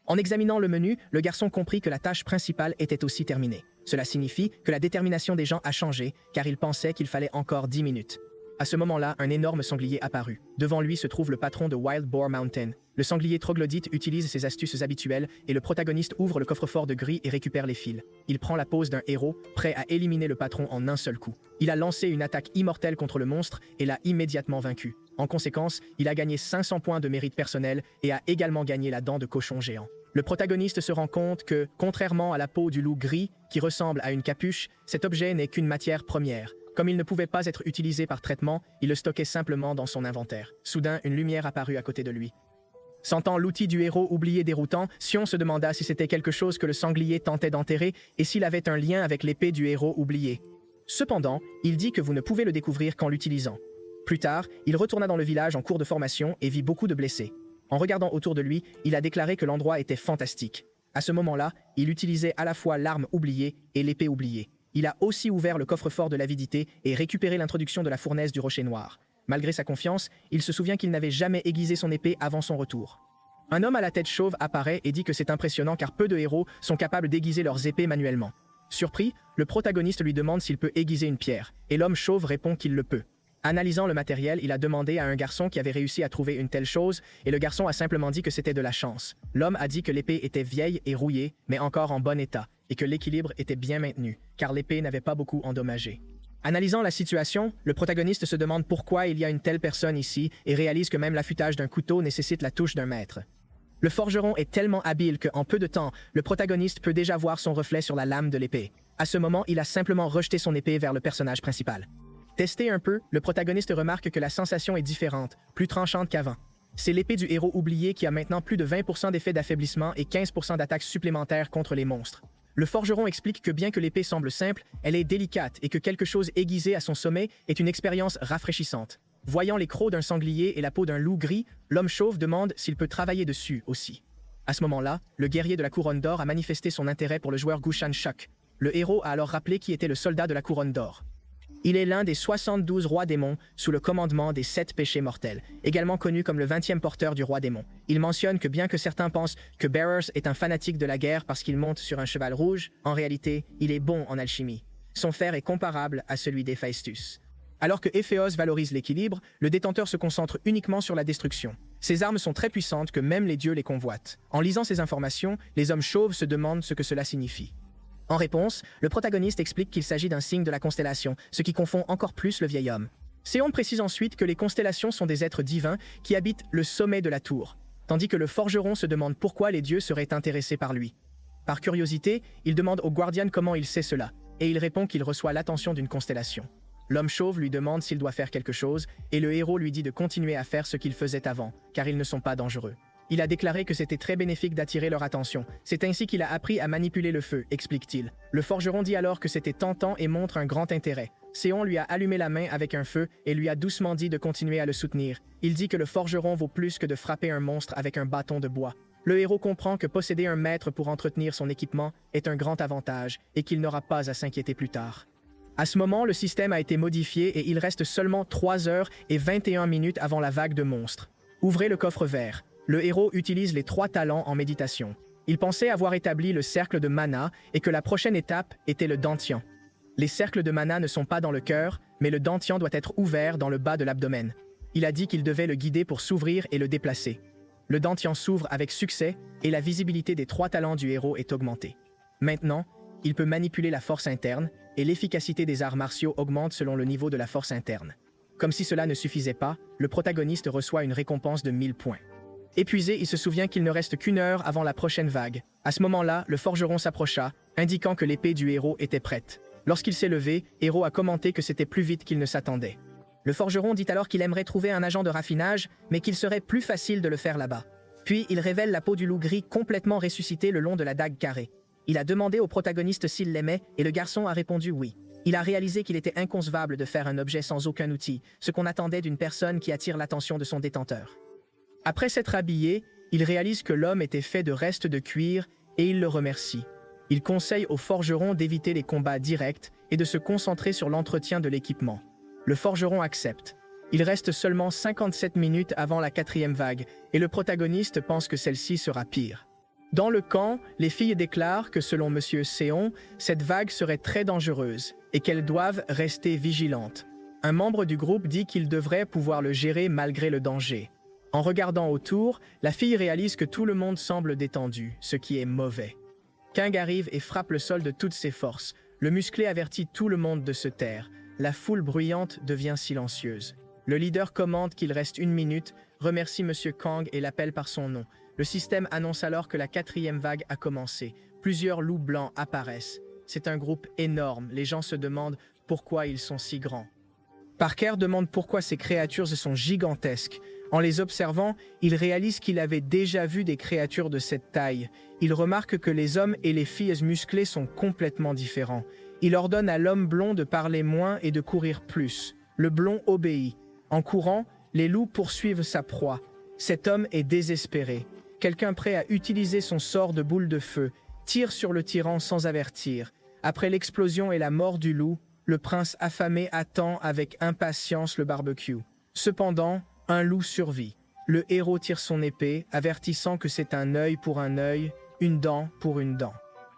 En examinant le menu, le garçon comprit que la tâche principale était aussi terminée. Cela signifie que la détermination des gens a changé, car ils pensaient qu'il fallait encore 10 minutes. À ce moment-là, un énorme sanglier apparut. Devant lui se trouve le patron de Wild Boar Mountain. Le sanglier troglodyte utilise ses astuces habituelles et le protagoniste ouvre le coffre-fort de gris et récupère les fils. Il prend la pose d'un héros, prêt à éliminer le patron en un seul coup. Il a lancé une attaque immortelle contre le monstre et l'a immédiatement vaincu. En conséquence, il a gagné 500 points de mérite personnel et a également gagné la dent de cochon géant. Le protagoniste se rend compte que, contrairement à la peau du loup gris, qui ressemble à une capuche, cet objet n'est qu'une matière première. Comme il ne pouvait pas être utilisé par traitement, il le stockait simplement dans son inventaire. Soudain, une lumière apparut à côté de lui. Sentant l'outil du héros oublié déroutant, Sion se demanda si c'était quelque chose que le sanglier tentait d'enterrer et s'il avait un lien avec l'épée du héros oublié. Cependant, il dit que vous ne pouvez le découvrir qu'en l'utilisant. Plus tard, il retourna dans le village en cours de formation et vit beaucoup de blessés. En regardant autour de lui, il a déclaré que l'endroit était fantastique. À ce moment-là, il utilisait à la fois l'arme oubliée et l'épée oubliée. Il a aussi ouvert le coffre-fort de l'avidité et récupéré l'introduction de la fournaise du rocher noir. Malgré sa confiance, il se souvient qu'il n'avait jamais aiguisé son épée avant son retour. Un homme à la tête chauve apparaît et dit que c'est impressionnant car peu de héros sont capables d'aiguiser leurs épées manuellement. Surpris, le protagoniste lui demande s'il peut aiguiser une pierre, et l'homme chauve répond qu'il le peut. Analysant le matériel, il a demandé à un garçon qui avait réussi à trouver une telle chose, et le garçon a simplement dit que c'était de la chance. L'homme a dit que l'épée était vieille et rouillée, mais encore en bon état, et que l'équilibre était bien maintenu, car l'épée n'avait pas beaucoup endommagé. Analysant la situation, le protagoniste se demande pourquoi il y a une telle personne ici, et réalise que même l'affûtage d'un couteau nécessite la touche d'un maître. Le forgeron est tellement habile qu'en peu de temps, le protagoniste peut déjà voir son reflet sur la lame de l'épée. À ce moment, il a simplement rejeté son épée vers le personnage principal. Testé un peu, le protagoniste remarque que la sensation est différente, plus tranchante qu'avant. C'est l'épée du héros oublié qui a maintenant plus de 20% d'effet d'affaiblissement et 15% d'attaques supplémentaires contre les monstres. Le forgeron explique que bien que l'épée semble simple, elle est délicate et que quelque chose aiguisé à son sommet est une expérience rafraîchissante. Voyant les crocs d'un sanglier et la peau d'un loup gris, l'homme chauve demande s'il peut travailler dessus aussi. À ce moment-là, le guerrier de la Couronne d'Or a manifesté son intérêt pour le joueur Gushan Shok. Le héros a alors rappelé qui était le soldat de la Couronne d'Or. Il est l'un des 72 rois démons sous le commandement des 7 péchés mortels, également connu comme le 20e porteur du roi démon. Il mentionne que bien que certains pensent que Bearers est un fanatique de la guerre parce qu'il monte sur un cheval rouge, en réalité, il est bon en alchimie. Son fer est comparable à celui d'Héphaïstus. Alors que Éphéos valorise l'équilibre, le détenteur se concentre uniquement sur la destruction. Ses armes sont très puissantes que même les dieux les convoitent. En lisant ces informations, les hommes chauves se demandent ce que cela signifie. En réponse, le protagoniste explique qu'il s'agit d'un signe de la constellation, ce qui confond encore plus le vieil homme. Séon précise ensuite que les constellations sont des êtres divins qui habitent le sommet de la tour, tandis que le forgeron se demande pourquoi les dieux seraient intéressés par lui. Par curiosité, il demande au Guardian comment il sait cela, et il répond qu'il reçoit l'attention d'une constellation. L'homme chauve lui demande s'il doit faire quelque chose, et le héros lui dit de continuer à faire ce qu'il faisait avant, car ils ne sont pas dangereux. Il a déclaré que c'était très bénéfique d'attirer leur attention. C'est ainsi qu'il a appris à manipuler le feu, explique-t-il. Le forgeron dit alors que c'était tentant et montre un grand intérêt. Séon lui a allumé la main avec un feu et lui a doucement dit de continuer à le soutenir. Il dit que le forgeron vaut plus que de frapper un monstre avec un bâton de bois. Le héros comprend que posséder un maître pour entretenir son équipement est un grand avantage et qu'il n'aura pas à s'inquiéter plus tard. À ce moment, le système a été modifié et il reste seulement 3 heures et 21 minutes avant la vague de monstres. Ouvrez le coffre vert. Le héros utilise les 3 talents en méditation. Il pensait avoir établi le cercle de mana et que la prochaine étape était le dantian. Les cercles de mana ne sont pas dans le cœur, mais le dantian doit être ouvert dans le bas de l'abdomen. Il a dit qu'il devait le guider pour s'ouvrir et le déplacer. Le dantian s'ouvre avec succès et la visibilité des 3 talents du héros est augmentée. Maintenant, il peut manipuler la force interne et l'efficacité des arts martiaux augmente selon le niveau de la force interne. Comme si cela ne suffisait pas, le protagoniste reçoit une récompense de 1000 points. Épuisé, il se souvient qu'il ne reste qu'1 heure avant la prochaine vague. À ce moment-là, le forgeron s'approcha, indiquant que l'épée du héros était prête. Lorsqu'il s'est levé, Héros a commenté que c'était plus vite qu'il ne s'attendait. Le forgeron dit alors qu'il aimerait trouver un agent de raffinage, mais qu'il serait plus facile de le faire là-bas. Puis, il révèle la peau du loup gris complètement ressuscitée le long de la dague carrée. Il a demandé au protagoniste s'il l'aimait, et le garçon a répondu oui. Il a réalisé qu'il était inconcevable de faire un objet sans aucun outil, ce qu'on attendait d'une personne qui attire l'attention de son détenteur. Après s'être habillé, il réalise que l'homme était fait de restes de cuir et il le remercie. Il conseille au forgeron d'éviter les combats directs et de se concentrer sur l'entretien de l'équipement. Le forgeron accepte. Il reste seulement 57 minutes avant la 4e vague et le protagoniste pense que celle-ci sera pire. Dans le camp, les filles déclarent que selon M. Séon, cette vague serait très dangereuse et qu'elles doivent rester vigilantes. Un membre du groupe dit qu'il devrait pouvoir le gérer malgré le danger. En regardant autour, la fille réalise que tout le monde semble détendu, ce qui est mauvais. Kang arrive et frappe le sol de toutes ses forces. Le musclé avertit tout le monde de se taire. La foule bruyante devient silencieuse. Le leader commande qu'il reste 1 minute, remercie M. Kang et l'appelle par son nom. Le système annonce alors que la 4e vague a commencé. Plusieurs loups blancs apparaissent. C'est un groupe énorme. Les gens se demandent pourquoi ils sont si grands. Parker demande pourquoi ces créatures sont gigantesques. En les observant, il réalise qu'il avait déjà vu des créatures de cette taille. Il remarque que les hommes et les filles musclées sont complètement différents. Il ordonne à l'homme blond de parler moins et de courir plus. Le blond obéit. En courant, les loups poursuivent sa proie. Cet homme est désespéré. Quelqu'un prêt à utiliser son sort de boule de feu tire sur le tyran sans avertir. Après l'explosion et la mort du loup, le prince affamé attend avec impatience le barbecue. Cependant, un loup survit. Le héros tire son épée, avertissant que c'est un œil pour un œil, une dent pour une dent.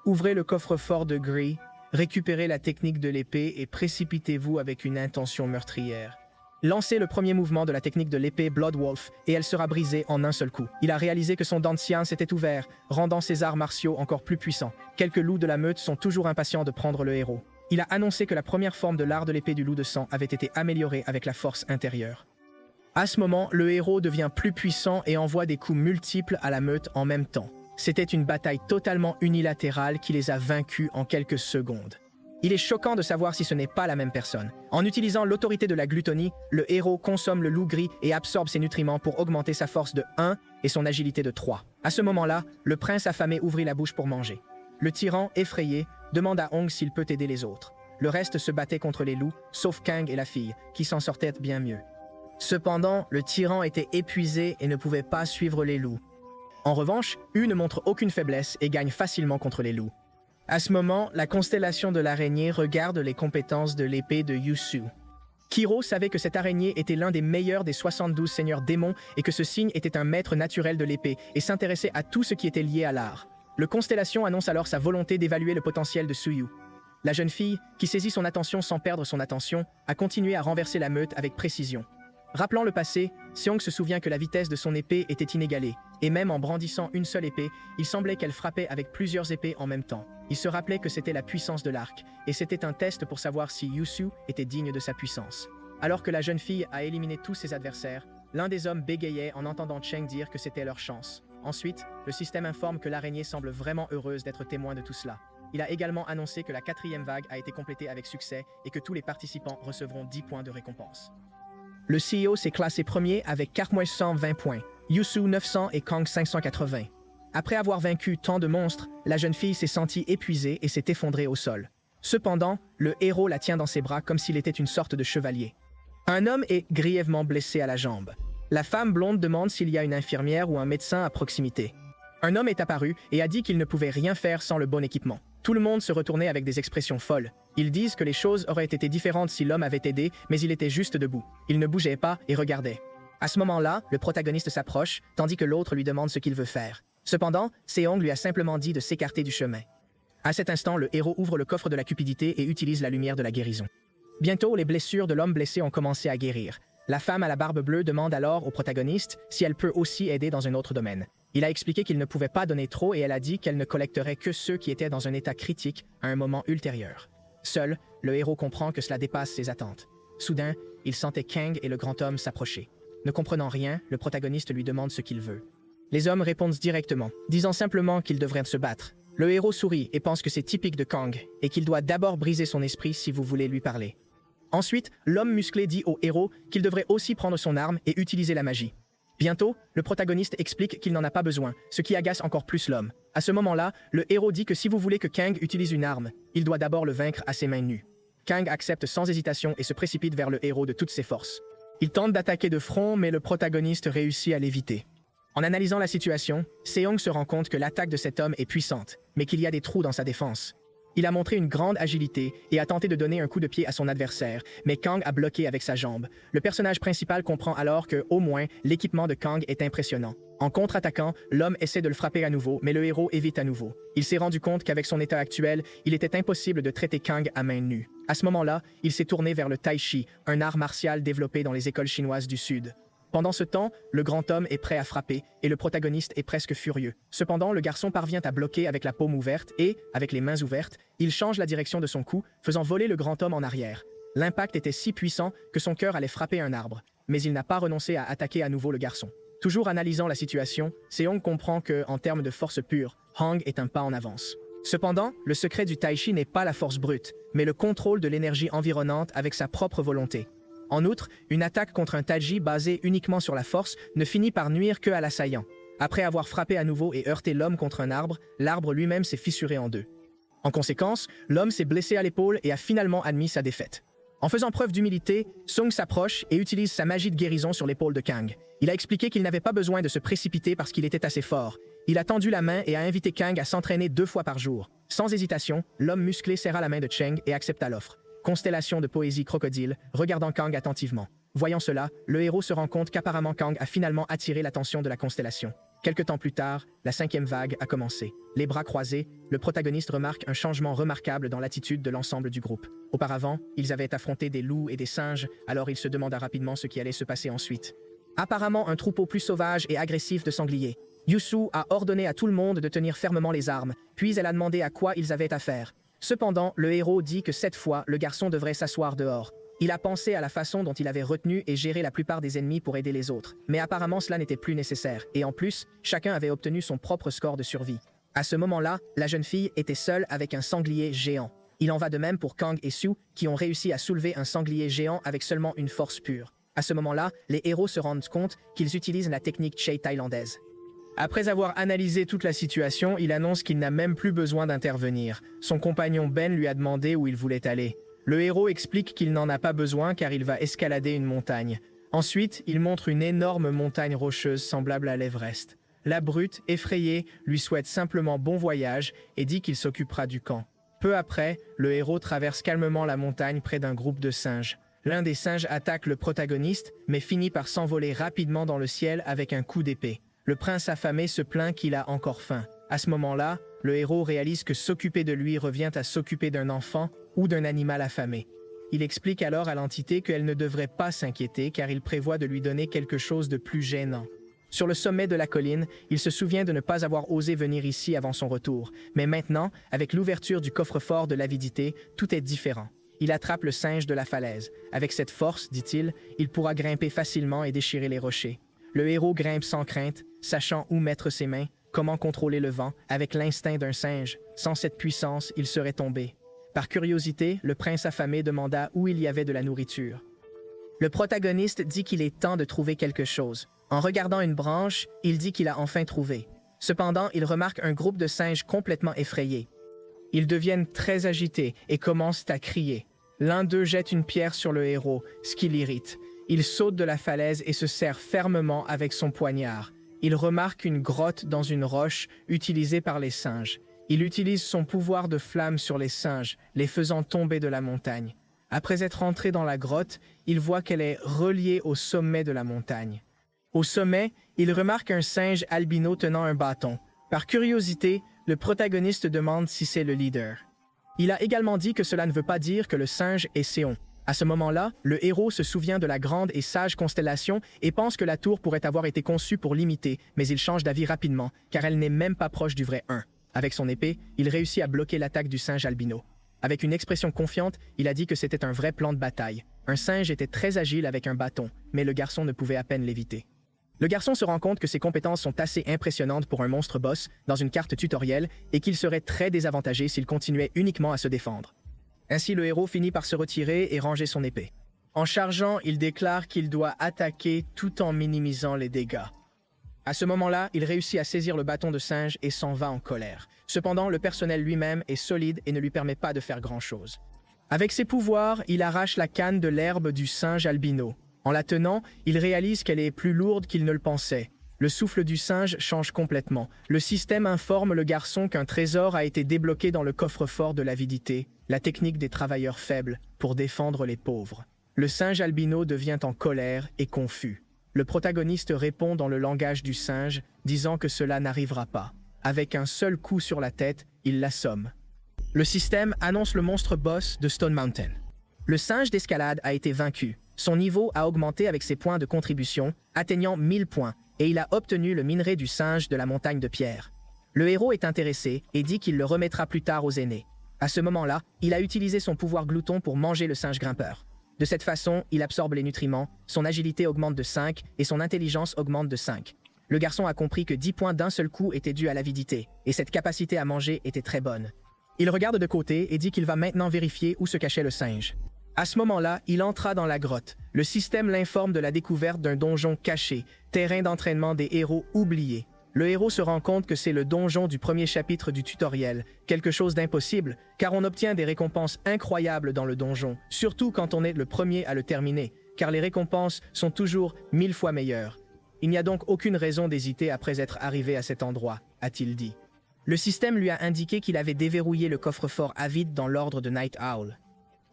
Ouvrez le coffre-fort de Gris, récupérez la technique de l'épée et précipitez-vous avec une intention meurtrière. Lancez le premier mouvement de la technique de l'épée Blood Wolf et elle sera brisée en un seul coup. Il a réalisé que son dent de science était ouvert, rendant ses arts martiaux encore plus puissants. Quelques loups de la meute sont toujours impatients de prendre le héros. Il a annoncé que la première forme de l'art de l'épée du loup de sang avait été améliorée avec la force intérieure. À ce moment, le héros devient plus puissant et envoie des coups multiples à la meute en même temps. C'était une bataille totalement unilatérale qui les a vaincus en quelques secondes. Il est choquant de savoir si ce n'est pas la même personne. En utilisant l'autorité de la glutonie, le héros consomme le loup gris et absorbe ses nutriments pour augmenter sa force de 1 et son agilité de 3. À ce moment-là, le prince affamé ouvrit la bouche pour manger. Le tyran, effrayé, demande à Hong s'il peut aider les autres. Le reste se battait contre les loups, sauf Kang et la fille, qui s'en sortaient bien mieux. Cependant, le tyran était épuisé et ne pouvait pas suivre les loups. En revanche, Yu ne montre aucune faiblesse et gagne facilement contre les loups. À ce moment, la constellation de l'araignée regarde les compétences de l'épée de Yusu. Kiro savait que cette araignée était l'un des meilleurs des 72 seigneurs démons et que ce signe était un maître naturel de l'épée et s'intéressait à tout ce qui était lié à l'art. Le Constellation annonce alors sa volonté d'évaluer le potentiel de Suyu. La jeune fille, qui saisit son attention sans perdre son attention, a continué à renverser la meute avec précision. Rappelant le passé, Seong se souvient que la vitesse de son épée était inégalée, et même en brandissant une seule épée, il semblait qu'elle frappait avec plusieurs épées en même temps. Il se rappelait que c'était la puissance de l'arc, et c'était un test pour savoir si Yusu était digne de sa puissance. Alors que la jeune fille a éliminé tous ses adversaires, l'un des hommes bégayait en entendant Cheng dire que c'était leur chance. Ensuite, le système informe que l'araignée semble vraiment heureuse d'être témoin de tout cela. Il a également annoncé que la 4e vague a été complétée avec succès et que tous les participants recevront 10 points de récompense. Le CEO s'est classé premier avec Karmway 120 points, Yusu 900 et Kang 580. Après avoir vaincu tant de monstres, la jeune fille s'est sentie épuisée et s'est effondrée au sol. Cependant, le héros la tient dans ses bras comme s'il était une sorte de chevalier. Un homme est grièvement blessé à la jambe. La femme blonde demande s'il y a une infirmière ou un médecin à proximité. Un homme est apparu et a dit qu'il ne pouvait rien faire sans le bon équipement. Tout le monde se retournait avec des expressions folles. Ils disent que les choses auraient été différentes si l'homme avait aidé, mais il était juste debout. Il ne bougeait pas et regardait. À ce moment-là, le protagoniste s'approche, tandis que l'autre lui demande ce qu'il veut faire. Cependant, Seong lui a simplement dit de s'écarter du chemin. À cet instant, le héros ouvre le coffre de la cupidité et utilise la lumière de la guérison. Bientôt, les blessures de l'homme blessé ont commencé à guérir. La femme à la barbe bleue demande alors au protagoniste si elle peut aussi aider dans un autre domaine. Il a expliqué qu'il ne pouvait pas donner trop et elle a dit qu'elle ne collecterait que ceux qui étaient dans un état critique à un moment ultérieur. Seul, le héros comprend que cela dépasse ses attentes. Soudain, il sentait Kang et le grand homme s'approcher. Ne comprenant rien, le protagoniste lui demande ce qu'il veut. Les hommes répondent directement, disant simplement qu'ils devraient se battre. Le héros sourit et pense que c'est typique de Kang et qu'il doit d'abord briser son esprit si vous voulez lui parler. Ensuite, l'homme musclé dit au héros qu'il devrait aussi prendre son arme et utiliser la magie. Bientôt, le protagoniste explique qu'il n'en a pas besoin, ce qui agace encore plus l'homme. À ce moment-là, le héros dit que si vous voulez que Kang utilise une arme, il doit d'abord le vaincre à ses mains nues. Kang accepte sans hésitation et se précipite vers le héros de toutes ses forces. Il tente d'attaquer de front, mais le protagoniste réussit à l'éviter. En analysant la situation, Seong se rend compte que l'attaque de cet homme est puissante, mais qu'il y a des trous dans sa défense. Il a montré une grande agilité et a tenté de donner un coup de pied à son adversaire, mais Kang a bloqué avec sa jambe. Le personnage principal comprend alors que, au moins, l'équipement de Kang est impressionnant. En contre-attaquant, l'homme essaie de le frapper à nouveau, mais le héros évite à nouveau. Il s'est rendu compte qu'avec son état actuel, il était impossible de traiter Kang à main nue. À ce moment-là, il s'est tourné vers le Tai Chi, un art martial développé dans les écoles chinoises du Sud. Pendant ce temps, le grand homme est prêt à frapper et le protagoniste est presque furieux. Cependant, le garçon parvient à bloquer avec la paume ouverte et, avec les mains ouvertes, il change la direction de son coup, faisant voler le grand homme en arrière. L'impact était si puissant que son cœur allait frapper un arbre, mais il n'a pas renoncé à attaquer à nouveau le garçon. Toujours analysant la situation, Seong comprend que, en termes de force pure, Hong est un pas en avance. Cependant, le secret du Tai Chi n'est pas la force brute, mais le contrôle de l'énergie environnante avec sa propre volonté. En outre, une attaque contre un taiji basée uniquement sur la force ne finit par nuire que à l'assaillant. Après avoir frappé à nouveau et heurté l'homme contre un arbre, l'arbre lui-même s'est fissuré en deux. En conséquence, l'homme s'est blessé à l'épaule et a finalement admis sa défaite. En faisant preuve d'humilité, Sung s'approche et utilise sa magie de guérison sur l'épaule de Kang. Il a expliqué qu'il n'avait pas besoin de se précipiter parce qu'il était assez fort. Il a tendu la main et a invité Kang à s'entraîner 2 fois par jour. Sans hésitation, l'homme musclé serra la main de Cheng et accepta l'offre. Constellation de poésie crocodile, regardant Kang attentivement. Voyant cela, le héros se rend compte qu'apparemment Kang a finalement attiré l'attention de la constellation. Quelque temps plus tard, la 5e vague a commencé. Les bras croisés, le protagoniste remarque un changement remarquable dans l'attitude de l'ensemble du groupe. Auparavant, ils avaient affronté des loups et des singes, alors il se demanda rapidement ce qui allait se passer ensuite. Apparemment un troupeau plus sauvage et agressif de sangliers. Yusu a ordonné à tout le monde de tenir fermement les armes, puis elle a demandé à quoi ils avaient affaire. Cependant, le héros dit que cette fois, le garçon devrait s'asseoir dehors. Il a pensé à la façon dont il avait retenu et géré la plupart des ennemis pour aider les autres, mais apparemment cela n'était plus nécessaire, et en plus, chacun avait obtenu son propre score de survie. À ce moment-là, la jeune fille était seule avec un sanglier géant. Il en va de même pour Kang et Su, qui ont réussi à soulever un sanglier géant avec seulement une force pure. À ce moment-là, les héros se rendent compte qu'ils utilisent la technique Chei thaïlandaise. Après avoir analysé toute la situation, il annonce qu'il n'a même plus besoin d'intervenir. Son compagnon Ben lui a demandé où il voulait aller. Le héros explique qu'il n'en a pas besoin car il va escalader une montagne. Ensuite, il montre une énorme montagne rocheuse semblable à l'Everest. La brute, effrayée, lui souhaite simplement bon voyage et dit qu'il s'occupera du camp. Peu après, le héros traverse calmement la montagne près d'un groupe de singes. L'un des singes attaque le protagoniste, mais finit par s'envoler rapidement dans le ciel avec un coup d'épée. Le prince affamé se plaint qu'il a encore faim. À ce moment-là, le héros réalise que s'occuper de lui revient à s'occuper d'un enfant ou d'un animal affamé. Il explique alors à l'entité qu'elle ne devrait pas s'inquiéter car il prévoit de lui donner quelque chose de plus gênant. Sur le sommet de la colline, il se souvient de ne pas avoir osé venir ici avant son retour. Mais maintenant, avec l'ouverture du coffre-fort de l'avidité, tout est différent. Il attrape le singe de la falaise. Avec cette force, dit-il, il pourra grimper facilement et déchirer les rochers. Le héros grimpe sans crainte, sachant où mettre ses mains, comment contrôler le vent, avec l'instinct d'un singe. Sans cette puissance, il serait tombé. Par curiosité, le prince affamé demanda où il y avait de la nourriture. Le protagoniste dit qu'il est temps de trouver quelque chose. En regardant une branche, il dit qu'il a enfin trouvé. Cependant, il remarque un groupe de singes complètement effrayés. Ils deviennent très agités et commencent à crier. L'un d'eux jette une pierre sur le héros, ce qui l'irrite. Il saute de la falaise et se serre fermement avec son poignard. Il remarque une grotte dans une roche utilisée par les singes. Il utilise son pouvoir de flamme sur les singes, les faisant tomber de la montagne. Après être entré dans la grotte, il voit qu'elle est reliée au sommet de la montagne. Au sommet, il remarque un singe albino tenant un bâton. Par curiosité, le protagoniste demande si c'est le leader. Il a également dit que cela ne veut pas dire que le singe est Séon. À ce moment-là, le héros se souvient de la grande et sage constellation et pense que la tour pourrait avoir été conçue pour l'imiter, mais il change d'avis rapidement, car elle n'est même pas proche du vrai 1. Avec son épée, il réussit à bloquer l'attaque du singe albino. Avec une expression confiante, il a dit que c'était un vrai plan de bataille. Un singe était très agile avec un bâton, mais le garçon ne pouvait à peine l'éviter. Le garçon se rend compte que ses compétences sont assez impressionnantes pour un monstre boss dans une carte tutoriel et qu'il serait très désavantagé s'il continuait uniquement à se défendre. Ainsi, le héros finit par se retirer et ranger son épée. En chargeant, il déclare qu'il doit attaquer tout en minimisant les dégâts. À ce moment-là, il réussit à saisir le bâton de singe et s'en va en colère. Cependant, le personnel lui-même est solide et ne lui permet pas de faire grand-chose. Avec ses pouvoirs, il arrache la canne de l'herbe du singe albino. En la tenant, il réalise qu'elle est plus lourde qu'il ne le pensait. Le souffle du singe change complètement. Le système informe le garçon qu'un trésor a été débloqué dans le coffre-fort de l'avidité, la technique des travailleurs faibles, pour défendre les pauvres. Le singe albino devient en colère et confus. Le protagoniste répond dans le langage du singe, disant que cela n'arrivera pas. Avec un seul coup sur la tête, il l'assomme. Le système annonce le monstre boss de Stone Mountain. Le singe d'escalade a été vaincu. Son niveau a augmenté avec ses points de contribution, atteignant 1000 points, et il a obtenu le minerai du singe de la montagne de pierre. Le héros est intéressé et dit qu'il le remettra plus tard aux aînés. À ce moment-là, il a utilisé son pouvoir glouton pour manger le singe grimpeur. De cette façon, il absorbe les nutriments, son agilité augmente de 5 et son intelligence augmente de 5. Le garçon a compris que 10 points d'un seul coup étaient dus à l'avidité, et cette capacité à manger était très bonne. Il regarde de côté et dit qu'il va maintenant vérifier où se cachait le singe. À ce moment-là, il entra dans la grotte. Le système l'informe de la découverte d'un donjon caché, terrain d'entraînement des héros oubliés. Le héros se rend compte que c'est le donjon du premier chapitre du tutoriel, quelque chose d'impossible, car on obtient des récompenses incroyables dans le donjon, surtout quand on est le premier à le terminer, car les récompenses sont toujours 1000 fois meilleures. Il n'y a donc aucune raison d'hésiter après être arrivé à cet endroit, a-t-il dit. Le système lui a indiqué qu'il avait déverrouillé le coffre-fort avide dans l'ordre de Night Owl.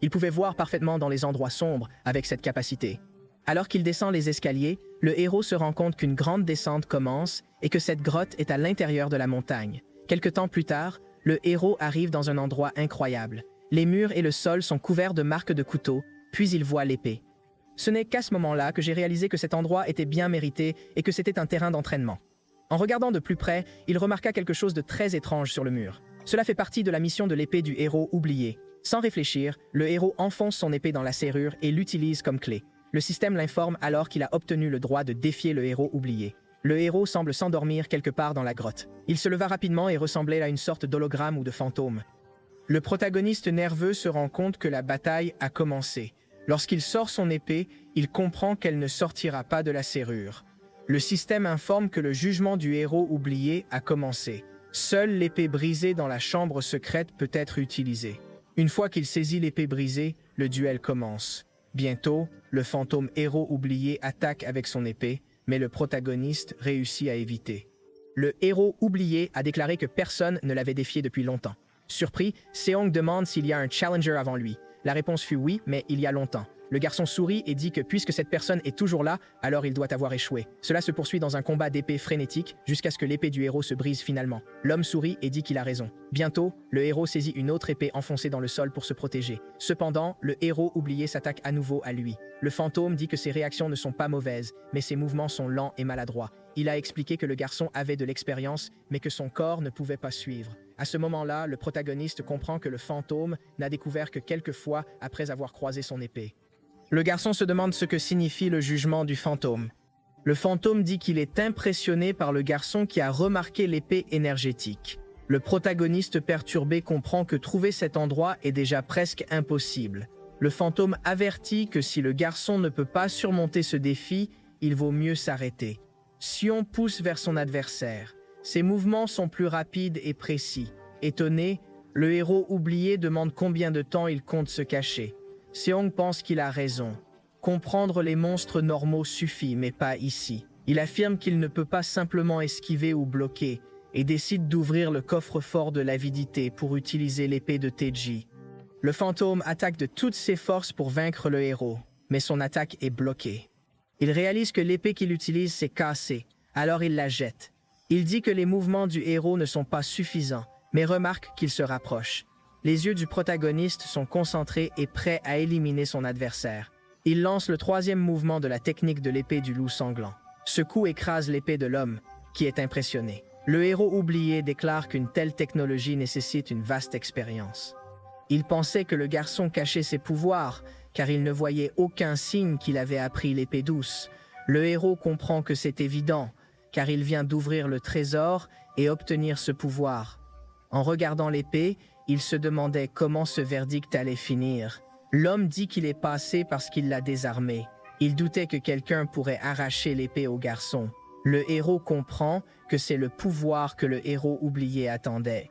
Il pouvait voir parfaitement dans les endroits sombres avec cette capacité. Alors qu'il descend les escaliers, le héros se rend compte qu'une grande descente commence et que cette grotte est à l'intérieur de la montagne. Quelque temps plus tard, le héros arrive dans un endroit incroyable. Les murs et le sol sont couverts de marques de couteaux, puis il voit l'épée. Ce n'est qu'à ce moment-là que j'ai réalisé que cet endroit était bien mérité et que c'était un terrain d'entraînement. En regardant de plus près, il remarqua quelque chose de très étrange sur le mur. Cela fait partie de la mission de l'épée du héros oublié. Sans réfléchir, le héros enfonce son épée dans la serrure et l'utilise comme clé. Le système l'informe alors qu'il a obtenu le droit de défier le héros oublié. Le héros semble s'endormir quelque part dans la grotte. Il se leva rapidement et ressemblait à une sorte d'hologramme ou de fantôme. Le protagoniste nerveux se rend compte que la bataille a commencé. Lorsqu'il sort son épée, il comprend qu'elle ne sortira pas de la serrure. Le système informe que le jugement du héros oublié a commencé. Seule l'épée brisée dans la chambre secrète peut être utilisée. Une fois qu'il saisit l'épée brisée, le duel commence. Bientôt, le fantôme héros oublié attaque avec son épée, mais le protagoniste réussit à éviter. Le héros oublié a déclaré que personne ne l'avait défié depuis longtemps. Surpris, Seong demande s'il y a un challenger avant lui. La réponse fut oui, mais il y a longtemps. Le garçon sourit et dit que puisque cette personne est toujours là, alors il doit avoir échoué. Cela se poursuit dans un combat d'épée frénétique jusqu'à ce que l'épée du héros se brise finalement. L'homme sourit et dit qu'il a raison. Bientôt, le héros saisit une autre épée enfoncée dans le sol pour se protéger. Cependant, le héros oublié s'attaque à nouveau à lui. Le fantôme dit que ses réactions ne sont pas mauvaises, mais ses mouvements sont lents et maladroits. Il a expliqué que le garçon avait de l'expérience, mais que son corps ne pouvait pas suivre. À ce moment-là, le protagoniste comprend que le fantôme n'a découvert que quelques fois après avoir croisé son épée. Le garçon se demande ce que signifie le jugement du fantôme. Le fantôme dit qu'il est impressionné par le garçon qui a remarqué l'épée énergétique. Le protagoniste perturbé comprend que trouver cet endroit est déjà presque impossible. Le fantôme avertit que si le garçon ne peut pas surmonter ce défi, il vaut mieux s'arrêter. Sion pousse vers son adversaire. Ses mouvements sont plus rapides et précis. Étonné, le héros oublié demande combien de temps il compte se cacher. Seong pense qu'il a raison. Comprendre les monstres normaux suffit, mais pas ici. Il affirme qu'il ne peut pas simplement esquiver ou bloquer, et décide d'ouvrir le coffre-fort de l'avidité pour utiliser l'épée de Teji. Le fantôme attaque de toutes ses forces pour vaincre le héros, mais son attaque est bloquée. Il réalise que l'épée qu'il utilise s'est cassée, alors il la jette. Il dit que les mouvements du héros ne sont pas suffisants, mais remarque qu'il se rapproche. Les yeux du protagoniste sont concentrés et prêts à éliminer son adversaire. Il lance le troisième mouvement de la technique de l'épée du loup sanglant. Ce coup écrase l'épée de l'homme, qui est impressionné. Le héros oublié déclare qu'une telle technologie nécessite une vaste expérience. Il pensait que le garçon cachait ses pouvoirs, car il ne voyait aucun signe qu'il avait appris l'épée douce. Le héros comprend que c'est évident, car il vient d'ouvrir le trésor et obtenir ce pouvoir. En regardant l'épée, il se demandait comment ce verdict allait finir. L'homme dit qu'il est passé parce qu'il l'a désarmé. Il doutait que quelqu'un pourrait arracher l'épée au garçon. Le héros comprend que c'est le pouvoir que le héros oublié attendait.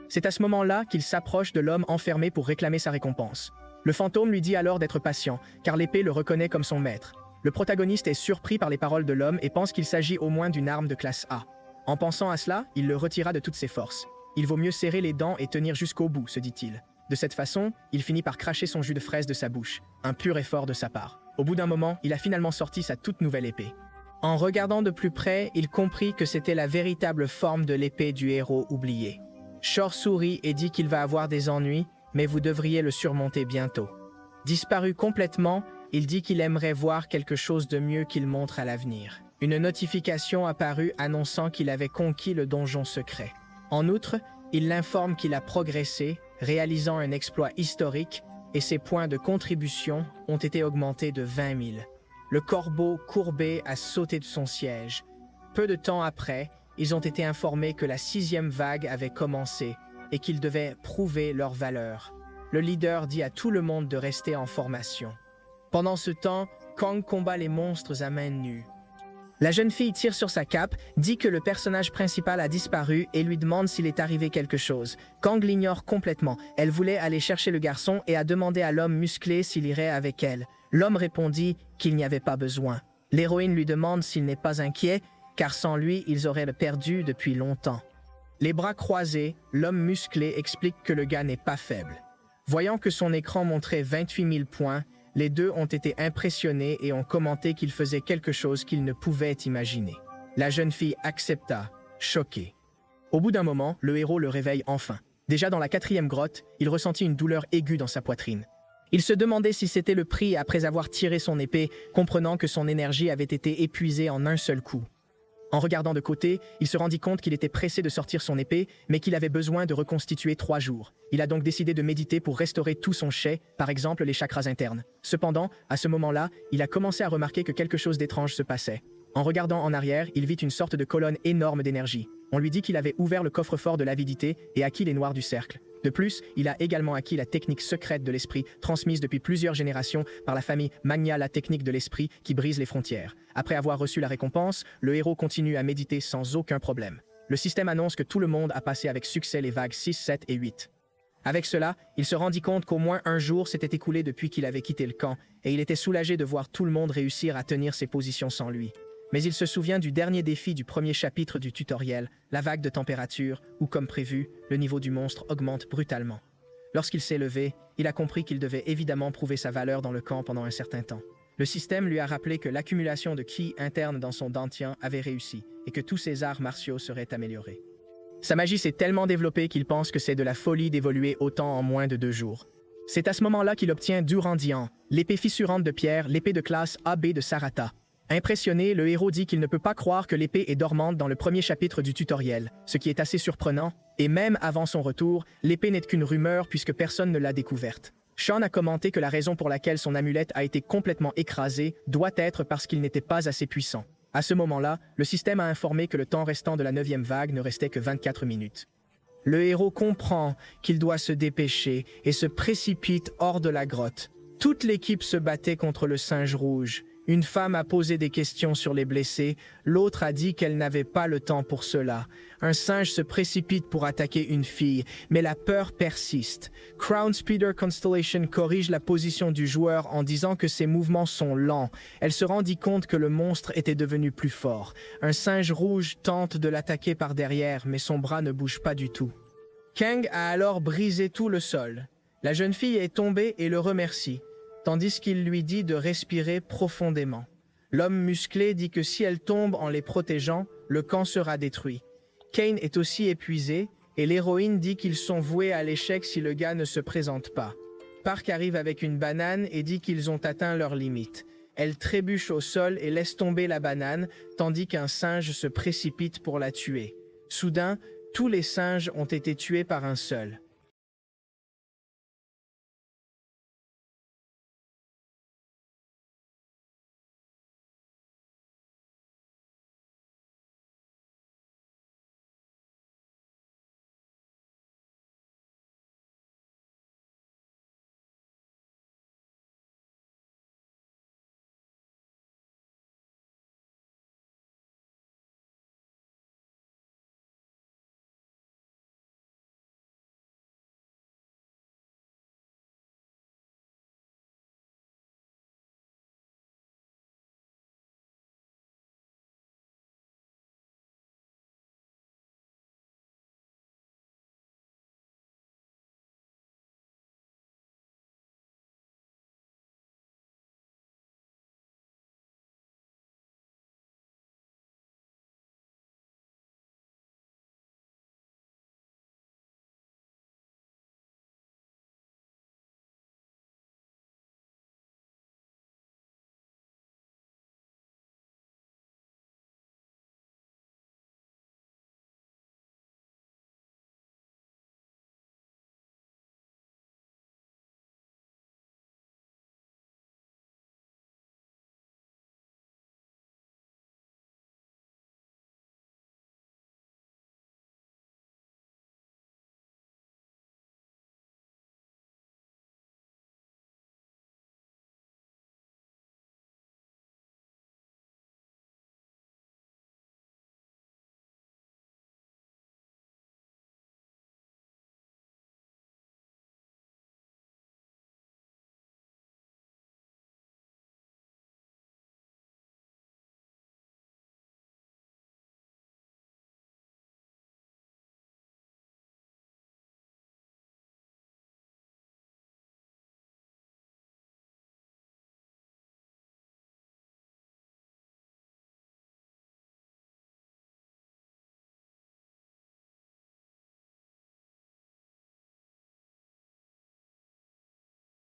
C'est à ce moment-là qu'il s'approche de l'homme enfermé pour réclamer sa récompense. Le fantôme lui dit alors d'être patient, car l'épée le reconnaît comme son maître. Le protagoniste est surpris par les paroles de l'homme et pense qu'il s'agit au moins d'une arme de classe A. En pensant à cela, il le retira de toutes ses forces. Il vaut mieux serrer les dents et tenir jusqu'au bout, se dit-il. De cette façon, il finit par cracher son jus de fraise de sa bouche, un pur effort de sa part. Au bout d'un moment, il a finalement sorti sa toute nouvelle épée. En regardant de plus près, il comprit que c'était la véritable forme de l'épée du héros oublié. Shor sourit et dit qu'il va avoir des ennuis, mais vous devriez le surmonter bientôt. Disparu complètement, il dit qu'il aimerait voir quelque chose de mieux qu'il montre à l'avenir. Une notification apparut annonçant qu'il avait conquis le donjon secret. En outre, il l'informe qu'il a progressé, réalisant un exploit historique, et ses points de contribution ont été augmentés de 20 000. Le corbeau, courbé, a sauté de son siège. Peu de temps après, ils ont été informés que la 6e vague avait commencé et qu'ils devaient prouver leur valeur. Le leader dit à tout le monde de rester en formation. Pendant ce temps, Kang combat les monstres à main nue. La jeune fille tire sur sa cape, dit que le personnage principal a disparu et lui demande s'il est arrivé quelque chose. Kang l'ignore complètement. Elle voulait aller chercher le garçon et a demandé à l'homme musclé s'il irait avec elle. L'homme répondit qu'il n'y avait pas besoin. L'héroïne lui demande s'il n'est pas inquiet, car sans lui, ils auraient le perdu depuis longtemps. Les bras croisés, l'homme musclé explique que le gars n'est pas faible. Voyant que son écran montrait 28 000 points, les deux ont été impressionnés et ont commenté qu'il faisait quelque chose qu'ils ne pouvaient imaginer. La jeune fille accepta, choquée. Au bout d'un moment, le héros le réveille enfin. Déjà dans la 4e grotte, il ressentit une douleur aiguë dans sa poitrine. Il se demandait si c'était le prix après avoir tiré son épée, comprenant que son énergie avait été épuisée en un seul coup. En regardant de côté, il se rendit compte qu'il était pressé de sortir son épée, mais qu'il avait besoin de reconstituer 3 jours. Il a donc décidé de méditer pour restaurer tout son chai, par exemple les chakras internes. Cependant, à ce moment-là, il a commencé à remarquer que quelque chose d'étrange se passait. En regardant en arrière, il vit une sorte de colonne énorme d'énergie. On lui dit qu'il avait ouvert le coffre-fort de l'avidité et acquis les noirs du cercle. De plus, il a également acquis la technique secrète de l'esprit, transmise depuis plusieurs générations par la famille Magna, la technique de l'esprit qui brise les frontières. Après avoir reçu la récompense, le héros continue à méditer sans aucun problème. Le système annonce que tout le monde a passé avec succès les vagues 6, 7 et 8. Avec cela, il se rendit compte qu'au moins un jour s'était écoulé depuis qu'il avait quitté le camp, et il était soulagé de voir tout le monde réussir à tenir ses positions sans lui. Mais il se souvient du dernier défi du premier chapitre du tutoriel, la vague de température, où, comme prévu, le niveau du monstre augmente brutalement. Lorsqu'il s'est levé, il a compris qu'il devait évidemment prouver sa valeur dans le camp pendant un certain temps. Le système lui a rappelé que l'accumulation de ki interne dans son dantian avait réussi, et que tous ses arts martiaux seraient améliorés. Sa magie s'est tellement développée qu'il pense que c'est de la folie d'évoluer autant en moins de 2 jours. C'est à ce moment-là qu'il obtient Durandian, l'épée fissurante de pierre, l'épée de classe AB de Sarata. Impressionné, le héros dit qu'il ne peut pas croire que l'épée est dormante dans le premier chapitre du tutoriel, ce qui est assez surprenant, et même avant son retour, l'épée n'est qu'une rumeur puisque personne ne l'a découverte. Sean a commenté que la raison pour laquelle son amulette a été complètement écrasée doit être parce qu'il n'était pas assez puissant. À ce moment-là, le système a informé que le temps restant de la 9e vague ne restait que 24 minutes. Le héros comprend qu'il doit se dépêcher et se précipite hors de la grotte. Toute l'équipe se battait contre le singe rouge. Une femme a posé des questions sur les blessés, l'autre a dit qu'elle n'avait pas le temps pour cela. Un singe se précipite pour attaquer une fille, mais la peur persiste. Crown Speeder Constellation corrige la position du joueur en disant que ses mouvements sont lents. Elle se rendit compte que le monstre était devenu plus fort. Un singe rouge tente de l'attaquer par derrière, mais son bras ne bouge pas du tout. Kang a alors brisé tout le sol. La jeune fille est tombée et le remercie, tandis qu'il lui dit de respirer profondément. L'homme musclé dit que si elle tombe en les protégeant, le camp sera détruit. Kane est aussi épuisé, et l'héroïne dit qu'ils sont voués à l'échec si le gars ne se présente pas. Park arrive avec une banane et dit qu'ils ont atteint leur limite. Elle trébuche au sol et laisse tomber la banane, tandis qu'un singe se précipite pour la tuer. Soudain, tous les singes ont été tués par un seul.